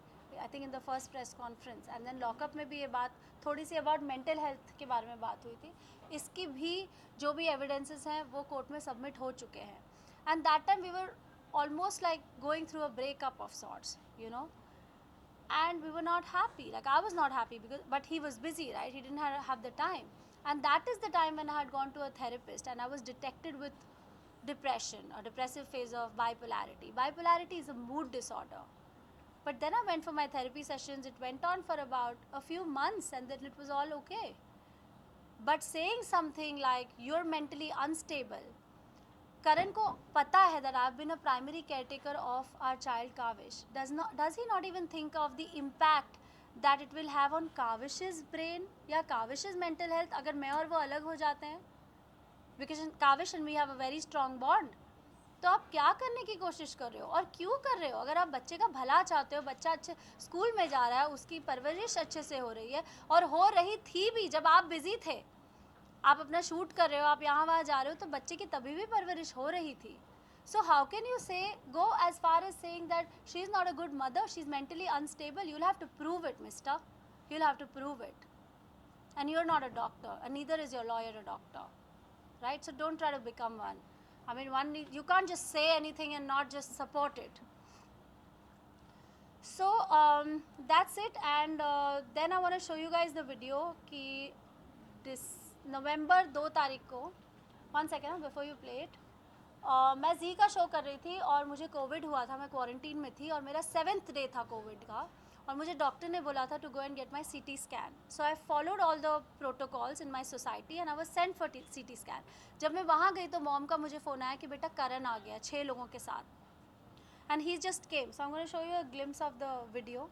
I think in the first press conference, and then lockup में भी ये बात थोड़ी सी about mental health के बारे में बात हुई थी. इसकी भी जो भी evidences हैं वो कोर्ट में submit हो चुके हैं. And that time we were almost like going through a breakup of sorts, you know. And we were not happy, like I was not happy but he was busy, right? He didn't have the time. And that is the time when I had gone to a therapist and I was detected with depression, a depressive phase of bipolarity. Bipolarity is a mood disorder. But then I went for my therapy sessions, it went on for about a few months and then it was all okay. But saying something like you're mentally unstable, Karan को पता है that I've been a primary caretaker of our child Kavish. Does he not even think of the impact that it will have on Kavish's brain या Kavish's mental health अगर मैं और वो अलग हो जाते हैं? Because Kavish and we have a very strong bond. तो आप क्या करने की कोशिश कर रहे हो और क्यों कर रहे हो? अगर आप बच्चे का भला चाहते हो, बच्चा अच्छे स्कूल में जा रहा है, उसकी परवरिश अच्छे से हो रही है और हो रही थी भी जब आप बिजी थे, आप अपना शूट कर रहे हो, आप यहाँ वहाँ जा रहे हो, तो बच्चे की तभी भी परवरिश हो रही थी. So how can you go as far as saying that she is not a good mother, she is mentally unstable? You'll have to prove it, mister. You'll have to prove it. And you're not a doctor, and neither is your lawyer a doctor, right? So don't try to become one. I mean, you can't just say anything and not just support it. So that's it, and then I want to show you guys the video कि this November 2 तारीख को, 1 second before you play it, मैं जी का show कर रही थी और मुझे कोविड हुआ था, मैं क्वारंटीन में थी और मेरा 7th डे था कोविड का और मुझे डॉक्टर ने बोला था to go and get my CT scan. So I followed all the protocols in my society and I was sent for CT scan. जब मैं वहाँ गई तो मॉम का मुझे फ़ोन आया कि बेटा करण आ गया 6 लोगों के साथ, and he just came. So I am going to show you a glimpse of the video.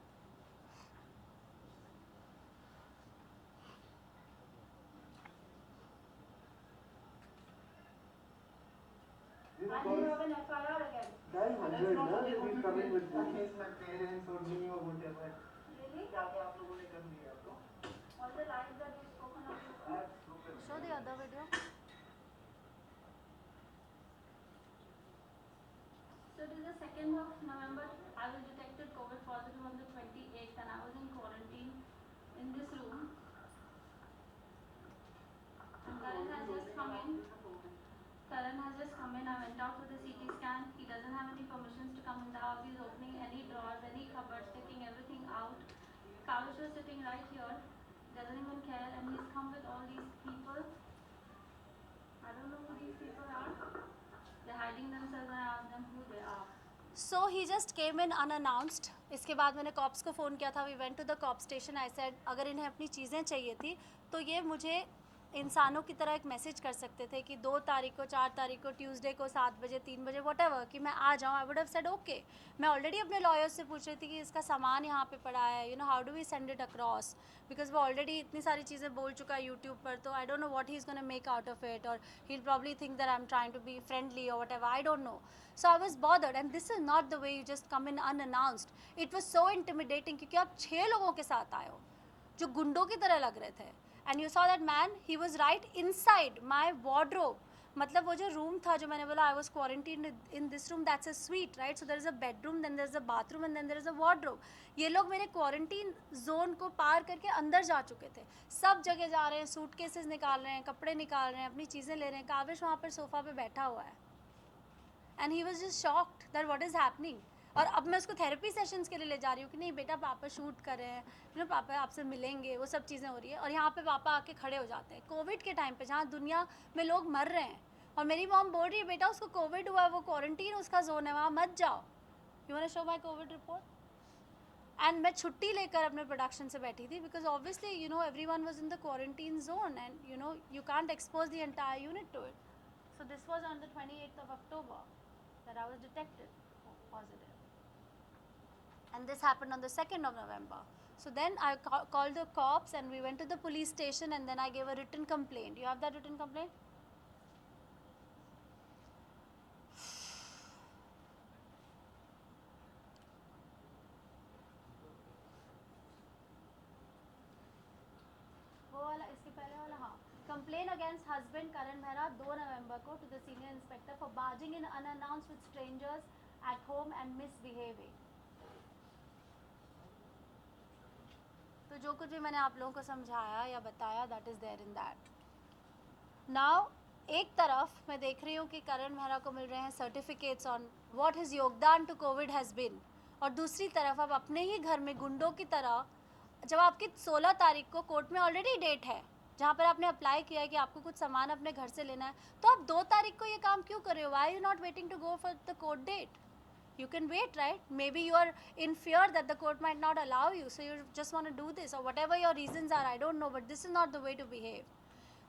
And you have an FIR again. That's 100, no? He's coming with me. Against my parents or me or whatever. Really? जाके आप लोगों ने कर दिया तो. All the lines that you've spoken of. Show the other video. So it is the 2nd of November. I was detected COVID positive on the 28th and I was in quarantine in this room. And Karan has just come in. Karan has just come in. I went out for the CT scan. He doesn't have any permissions to come in the house. He's opening any drawers, any cupboards, taking everything out. Kavish was sitting right here. Doesn't even care, and he's come with all these people. I don't know who these people are. They're hiding themselves and I asked them who they are. So he just came in unannounced. इसके बाद मैंने cops को phone किया था. We went to the cop station. I said अगर इन्हें अपनी चीज़ें चाहिए थी तो ये मुझे इंसानों की तरह एक मैसेज कर सकते थे कि 2 तारीख को, 4 तारीख को, ट्यूसडे को 7 बजे, 3 बजे, व्हाटएवर, कि मैं आ जाऊँ। I would have said okay. मैं ऑलरेडी अपने लॉयर्स से पूछ रही थी कि इसका सामान यहाँ पे पड़ा है, you know, how do we send it across, because वो ऑलरेडी इतनी सारी चीज़ें बोल चुका है यूट्यूब पर, तो I don't know what he is gonna make out of it, और he will probably think that I am trying to be friendly और whatever, I don't know. So I was bothered, and this is not the way you just come in unannounced. It was so intimidating, क्योंकि आप 6 लोगों के साथ आए हो जो गुंडों की तरह लग रहे थे, and you saw that man, he was right inside my wardrobe. मतलब वो जो रूम था, जो मैंने बोला I was quarantine in this room, that's a suite, right? So there is a bedroom, then there is a bathroom, and then there is a wardrobe. ये लोग मेरे क्वारंटीन जोन को पार करके अंदर जा चुके थे, सब जगह जा रहे हैं, सूटकेसेस निकाल रहे हैं, कपड़े निकाल रहे हैं, अपनी चीज़ें ले रहे हैं। काविश वहाँ पर सोफ़ा पे बैठा हुआ है, and he was just shocked that what is happening. और अब मैं उसको थेरेपी सेशंस के लिए ले जा रही हूँ कि नहीं बेटा, पापा शूट कर रहे हैं, यू नो, पापा आपसे मिलेंगे, वो सब चीज़ें हो रही है। और यहाँ पे पापा आके खड़े हो जाते हैं कोविड के टाइम पे, जहाँ दुनिया में लोग मर रहे हैं, और मेरी मॉम बोल रही है बेटा उसको कोविड हुआ है, वो क्वारंटीन उसका जोन है, वहाँ मत जाओ। You want to show my COVID report? And मैं छुट्टी लेकर अपने प्रोडक्शन से बैठी थी, because obviously you know everyone was in the quarantine zone, and you know you can't expose the entire unit to it. So this was on the 28th of October that I was detected positive. And this happened on the 2nd of November. So then I called the cops, and we went to the police station, and then I gave a written complaint. You have that written complaint? वो वाला, इसके पहले वाला, हाँ। Complaint against husband Karan Mehra 2 November को to the senior inspector for barging in unannounced with strangers at home and misbehaving. तो जो कुछ भी मैंने आप लोगों को समझाया या बताया, that is there in that. Now एक तरफ मैं देख रही हूँ कि करण मेहरा को मिल रहे हैं सर्टिफिकेट्स ऑन व्हाट हिज योगदान टू कोविड हैज़ बिन, और दूसरी तरफ अब अपने ही घर में गुंडों की तरह, जब आपकी 16 तारीख को कोर्ट में ऑलरेडी डेट है जहाँ पर आपने अप्लाई किया है कि आपको कुछ सामान अपने घर से लेना है, तो आप 2 तारीख को ये काम क्यों कर रहे हो? Why you not waiting to go for the court date? You can wait, right? Maybe you are in fear that the court might not allow you, so you just want to do this, or whatever your reasons are, I don't know, but this is not the way to behave.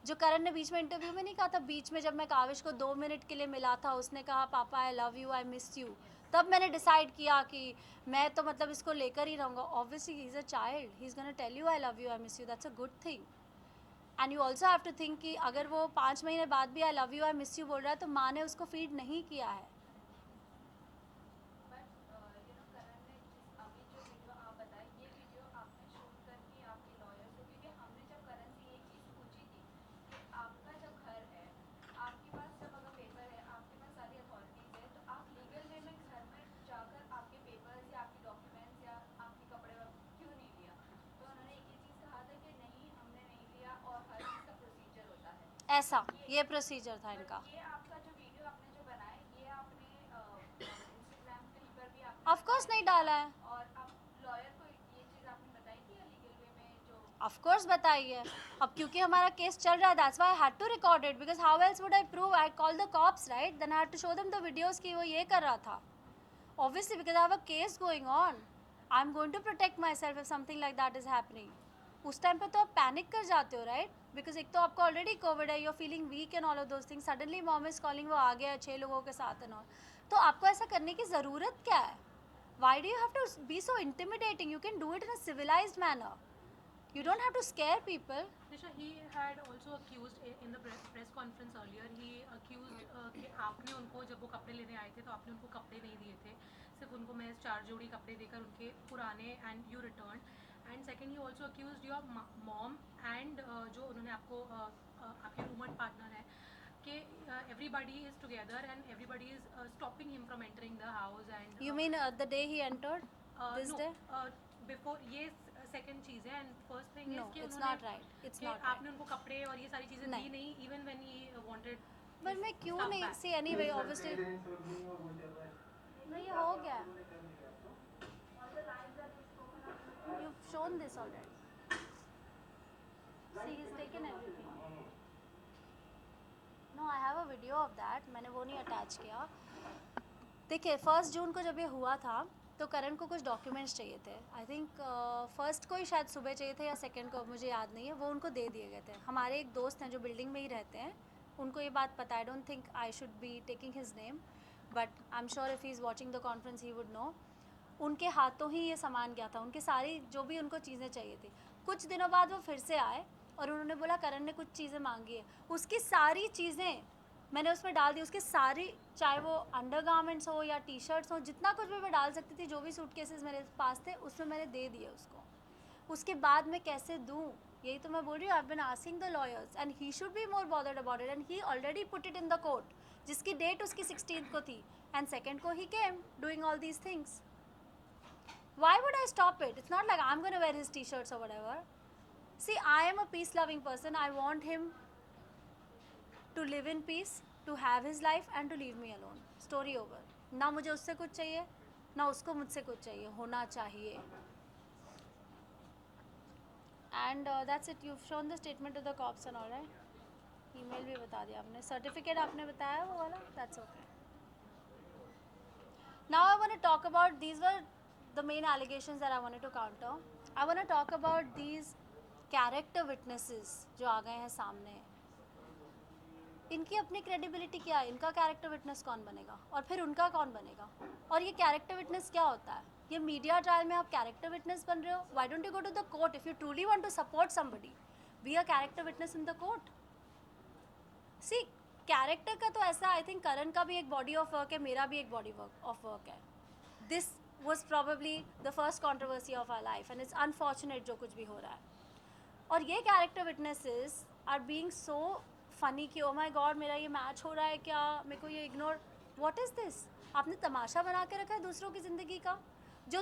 जो करण ने बीच में interview में नहीं कहा था, बीच में जब मैं काविश को 2 मिनट के लिए मिला था, उसने कहा पापा आई love you, I miss you, तब मैंने डिसाइड किया कि मैं तो मतलब इसको लेकर ही रहूँगा। Obviously he is a child, he is gonna tell you I love you, I miss you, that's a good thing. And you also have to think कि अगर वो 5 महीने बाद भी I love you, I miss you बोल रहा है, तो माँ ने उसको फीड नहीं किया है। ऐसा ये प्रोसीजर था इनका। ये आपका जो वीडियो आपने जो बनाया, ये आपने इंस्टाग्राम कहीं पर भी आपने ऑफ कोर्स नहीं डाला है। और आप लॉयर को ये चीज़ आपने बताई थी या लीगल वे में जो? ऑफ कोर्स बताई है। अब क्योंकि हमारा केस चल रहा है, that's why I had to record it, because how else would I prove? I call the cops, right? Then I had to show them the videos कि वो ये कर रहा था। Obviously because I have a case going on, I am going to protect myself if something like that is happening. उस time पे तो आप पैनिक कर जाते हो, राइट? बिकॉज एक तो आपको ऑलरेडी कोविड है, you are feeling weak and all of those things, suddenly mom is calling वो आ गया है 6 लोगों के साथ एंड ऑल, तो आपको ऐसा करने की ज़रूरत क्या है? Why do you have to be so intimidating? You can do it in a civilized manner, you don't have to scare people. Nisha, he had also accused in the press conference earlier, he accused कि आपने उनको जब वो कपड़े लेने आए थे तो आपने उनको कपड़े नहीं दिए थे, सिर्फ उनको मैं 4 जोड़ी कपड़े देकर उनके पुराने, and you return. And second ही also accuse your mom and जो उन्होंने आपको आपके रूममेट पार्टनर है कि everybody is together and everybody is stopping him from entering the house and You mean the day he entered? This no, day? Before ये second चीज़ है, and first thing No, is कि it's उन्होंने not right. It's कि not आपने right. उनको कपड़े और ये सारी चीज़ें दी नहीं, इवन व्हेन ही वांटेड। पर मैं क्यों नहीं? See anyway, obviously नहीं, ये हो गया। You've shown this already. See, he's taken everything. No, I have a video of that. मैंने वो नहीं अटैच किया। देखिए 1 जून को जब ये हुआ था, तो करण को कुछ डॉक्यूमेंट्स चाहिए थे. आई थिंक फर्स्ट को ही शायद सुबह चाहिए थे या सेकंड को, मुझे याद नहीं है. वो उनको दे दिए गए थे. हमारे एक दोस्त हैं जो बिल्डिंग में ही रहते हैं, उनको ये बात पता है. I don't think I should be taking his name, but I am sure if he is watching the conference he would know. उनके हाथों ही ये सामान गया था, उनकी सारी जो भी उनको चीज़ें चाहिए थी. कुछ दिनों बाद वो फिर से आए और उन्होंने बोला करण ने कुछ चीज़ें मांगी है. उसकी सारी चीज़ें मैंने उसमें डाल दी. उसकी सारी, चाहे वो अंडरगारमेंट्स हो या टी शर्ट्स हो, जितना कुछ भी मैं डाल सकती थी, जो भी सूटकेसेस मेरे पास थे उसमें मैंने दे दिए उसको. उसके बाद मैं कैसे दूँ, यही तो मैं बोल रही हूँ. I have been asking the lawyers and he should be more bothered about it, and he already put it in the court, जिसकी डेट उसकी 16th को थी, एंड 2nd को he came doing all these things. Why would I stop it? It's not like I'm going to wear his t-shirts or whatever. See, I am a peace-loving person. I want him to live in peace, to have his life and to leave me alone. Story over. ना मुझे उससे कुछ चाहिए, ना उसको मुझसे कुछ चाहिए. होना चाहिए. And that's it. You've shown the statement to the cops and all, right? Email भी बता दिया आपने. Certificate आपने बताया वो वाला. That's okay. Now I want to talk about, these were the main allegations that I wanted to counter. I want to talk about these character witnesses जो आ गए हैं सामने. इनकी अपनी credibility क्या है? इनका character witness कौन बनेगा और फिर उनका कौन बनेगा? और ये character witness क्या होता है? ये मीडिया ट्रायल में आप character witness बन रहे हो. Why don't you go to the court if you truly want to support somebody? Be a character witness in the court. See, character का तो ऐसा, आई थिंक करण का भी एक बॉडी ऑफ वर्क है, मेरा भी एक बॉडी ऑफ वर्क है. This was probably the first controversy of our life and it's unfortunate जो कुछ भी हो रहा है. और ये character witnesses are being so funny कि ओ माय गॉड मेरा ये मैच हो रहा है क्या, मेरे को ये इग्नोर. What is this? आपने तमाशा बना के रखा है दूसरों की ज़िंदगी का. जो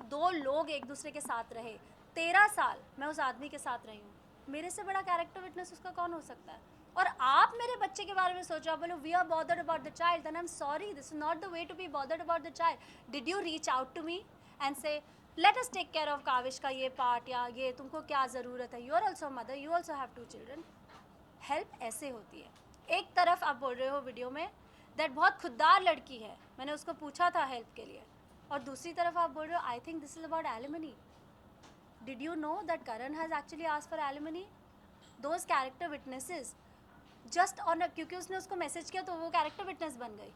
दो लोग एक दूसरे के साथ रहे, 13 साल मैं उस आदमी के साथ रही हूँ. मेरे से बड़ा कैरेक्टर विटनेस उसका कौन हो सकता है? और आप मेरे बच्चे के बारे में सोचो, आप बोलो we are bothered about the child, then I am sorry, this is not the way to be bothered about the child. Did you reach out to me and say let us take care of Kavish का ये part, या ये तुमको क्या ज़रूरत है, you are also mother, you also have 2 children. Help ऐसे होती है. एक तरफ आप बोल रहे हो वीडियो में दैट बहुत खुददार लड़की है, मैंने उसको पूछा था हेल्प के लिए, और दूसरी तरफ आप बोल रहे हो I think this is about alimony. Did you know that Karan has actually asked for alimony? Those character witnesses just on, क्योंकि उसने उसको मैसेज किया तो वो कैरेक्टर विटनेस बन गई.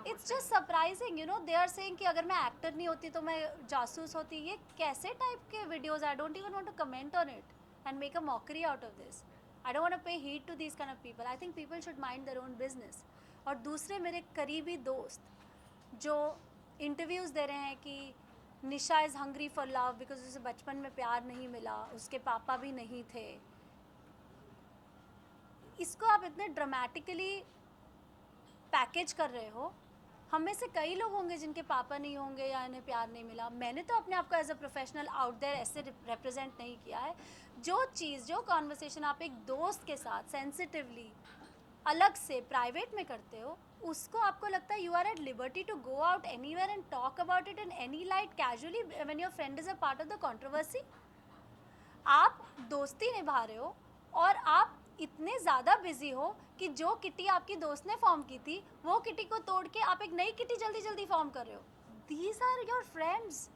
It's just surprising, you know. They are saying कि अगर मैं एक्टर नहीं होती तो मैं जासूस होती. ये कैसे टाइप के videos? I don't even want to comment on it and make a mockery out of this. I don't want to pay heed to this kind of people. I think people should mind their own business. और दूसरे मेरे करीबी दोस्त जो interviews दे रहे हैं कि Nisha is hungry for love because उसे बचपन में प्यार नहीं मिला, उसके पापा भी नहीं थे. इसको आप इतने ड्रामेटिकली पैकेज कर रहे हो. हम में से कई लोग होंगे जिनके पापा नहीं होंगे या इन्हें प्यार नहीं मिला. मैंने तो अपने आप को as a professional out there ऐसे रिप्रेजेंट नहीं किया है. जो चीज़, जो कॉन्वर्सेशन आप एक दोस्त के साथ सेंसिटिवली अलग से प्राइवेट में करते हो, उसको आपको लगता है you are at liberty to go out anywhere and talk about it in any light casually when your friend is a part of the controversy. आप दोस्ती निभा रहे हो और आप इतने ज़्यादा बिजी हो कि जो किटी आपकी दोस्त ने फॉर्म की थी वो किटी को तोड़ के आप एक नई किटी जल्दी जल्दी फॉर्म कर रहे हो. These are your friends.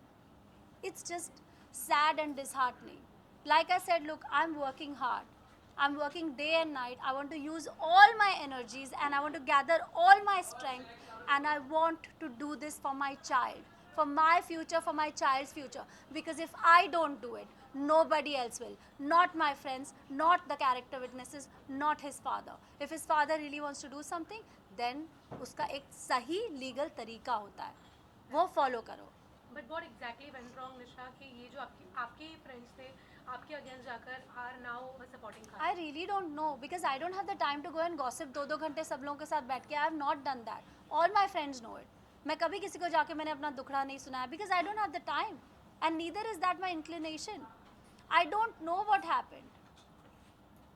It's just sad and disheartening. Like I said, look, I'm working hard. I'm working day and night. I want to use all my energies and I want to gather all my strength, and I want to do this for my child, for my future, for my child's future. Because if I don't do it, nobody else will. Not my friends, not the character witnesses, not his father. If his father really wants to do something, then उसका एक सही legal तरीका होता है, वो follow करो. But what exactly went wrong, निशा, कि ये जो आपके फ्रेंड्स थे आपके अगेंस्ट जाकर are now supporting? I really don't know because I don't have the time to go and gossip 2-2 घंटे सब लोगों के साथ बैठ के. I have not done that. All my friends know it. मैं कभी किसी को जाके मैंने अपना दुखड़ा नहीं सुनाया because I don't have the time and neither is that my inclination. I don't know what happened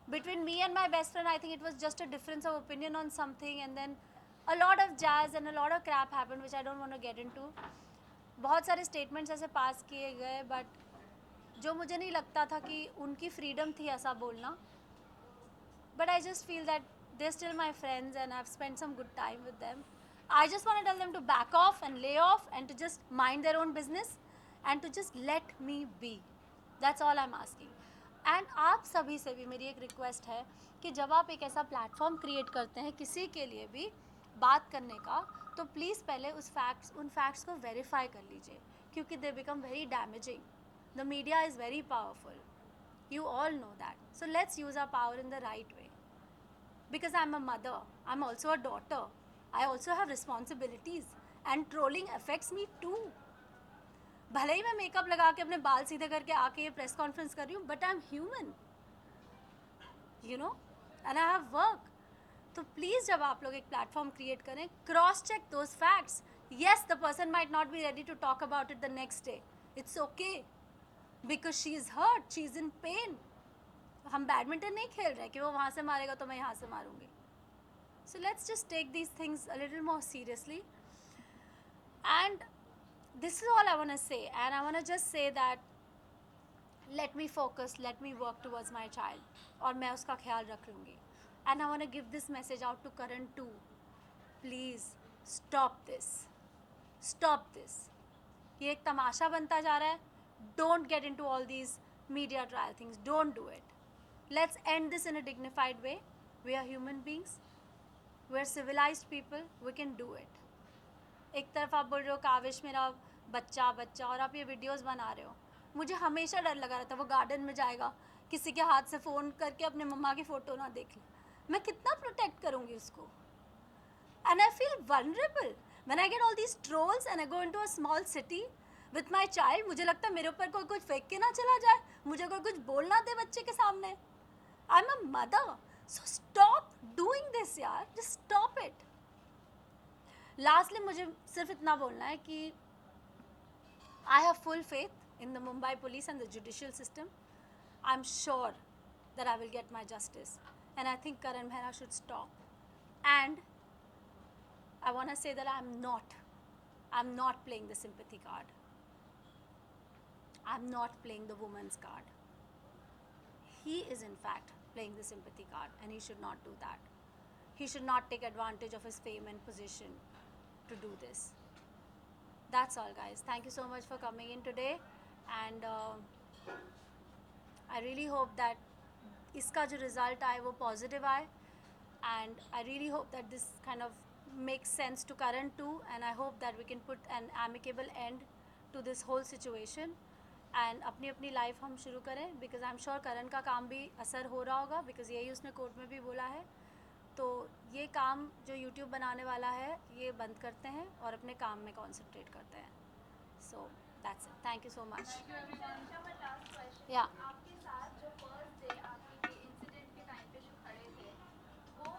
between me and my best friend. I think it was just a difference of opinion on something and then a lot of jazz and a lot of crap happened which I don't want to get into. बहुत सारे statements ऐसे पास किए गए but जो मुझे नहीं लगता था कि उनकी फ्रीडम थी ऐसा बोलना. But I just feel that they're still my friends and I've spent some good time with them. I just want to tell them to back off and lay off and to just mind their own business and to just let me be. That's all I'm asking. And आप सभी से भी मेरी एक request है कि जब आप एक ऐसा प्लेटफॉर्म क्रिएट करते हैं किसी के लिए भी बात करने का, तो प्लीज़ पहले उन फैक्ट्स को वेरीफाई कर लीजिए, क्योंकि they become very damaging. The media is very powerful. You all know that. So let's use our power in the right way. Because I'm a mother, I'm also a daughter. I also have responsibilities and trolling affects me too. भले ही मैं makeup लगा के अपने बाल सीधे करके आके ये प्रेस कॉन्फ्रेंस कर रही हूँ, but I'm human. You know? And I have work. तो प्लीज़ जब आप लोग एक प्लेटफॉर्म क्रिएट करें, cross check those facts. Yes, the person might not be ready to talk about it the next day. It's okay. Because she is hurt, she is in pain. हम badminton नहीं खेल रहे कि वो वहाँ से मारेगा तो मैं यहाँ से मारूंगी. So let's just take these things a little more seriously. And this is all I want to say. And I want to just say that let me focus, let me work towards my child. और मैं उसका ख्याल रख लूँगी. And I want to give this message out to Karan too. Please stop this. Stop this. ये एक तमाशा बनता जा रहा है. Don't get into all these media trial things. Don't do it. Let's end this in a dignified way. We are human beings. We are civilized people. We can do it. एक तरफ आप बोल रहे हो काविश मेरा बच्चा बच्चा और आप ये वीडियोस बना रहे हो. मुझे हमेशा डर लगा रहता, वो गार्डन में जाएगा, किसी के हाथ से फ़ोन करके अपने मम्मा की फ़ोटो ना देख ले. मैं कितना प्रोटेक्ट करूँगी उसको. And I feel vulnerable when I get all these trolls and I go into a small city with my child. मुझे लगता है मेरे ऊपर कोई कुछ फेंक के ना चला जाए, मुझे कोई कुछ बोलना दे बच्चे के सामने. I'm a mother, so stop doing this यार, just stop it. Lastly, मुझे सिर्फ इतना बोलना है कि I have full faith in the Mumbai police and the judicial system. I'm sure that I will get my justice, and I think Karan Mehra should stop. And I want to say that I'm not playing the sympathy card. I'm not playing the woman's card. He is in fact playing the sympathy card, and he should not do that. He should not take advantage of his fame and position to do this. That's all, guys. Thank you so much for coming in today, and I really hope that इसका जो result आए वो positive आए, and I really hope that this kind of makes sense to Karan too, and I hope that we can put an amicable end to this whole situation and अपनी अपनी life हम शुरू करें. Because I am sure करण का काम भी असर हो रहा होगा, बिकॉज यही उसने कोर्ट में भी बोला है. तो ये काम जो यूट्यूब बनाने वाला है ये बंद करते हैं और अपने काम में कॉन्सेंट्रेट करते हैं. So that's it. Thank you so much. या आपके साथ जो फर्स्ट डे आपके इंसिडेंट के टाइम पे जो खड़े थे, वो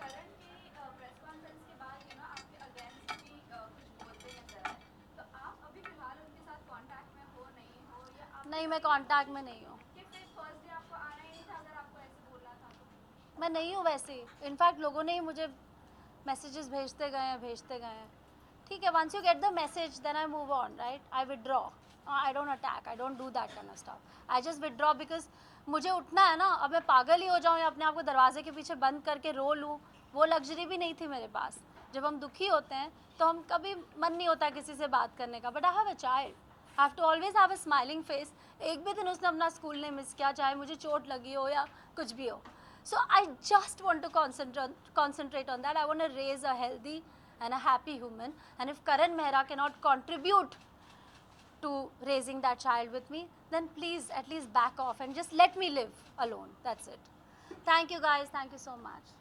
करण के प्रेस कॉन्फ्रेंस के बाद आपके अगेंस्ट भी कुछ बोलते नजर आए. तो आप अभी फिलहाल उनके साथ कांटेक्ट में हो नहीं हो, या आप नहीं, मैं कांटेक्ट में नहीं हूँ. कि फिर फर्स्ट डे आपको आना ही नहीं था अगर आपको ऐसे बोलना था तो? मैं नहीं हूँ वैसे. इनफैक्ट लोगों ने ही मुझे मैसेजेस भेजते गए हैं. ठीक है, once you get the message then I move on, right. I withdraw. I don't attack, I don't do that kind of stuff. I just withdraw because मुझे उठना है ना. अब मैं पागल ही हो जाऊँ या अपने आप को दरवाजे के पीछे बंद करके रो लूँ, वो लग्जरी भी नहीं थी मेरे पास. जब हम दुखी होते हैं तो हम कभी मन नहीं होता किसी से बात करने का. But I have a child, I have to always have a smiling face. एक भी दिन उसने अपना स्कूल नहीं मिस किया, चाहे मुझे चोट लगी हो या कुछ भी हो. So I just want to concentrate on that. I want to raise a healthy and a happy human. And if Karan Mehra cannot contribute to raising that child with me, then please at least back off and just let me live alone. That's it. Thank you guys. Thank you so much.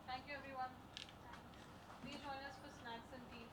Thank you everyone. Please join us for snacks and tea.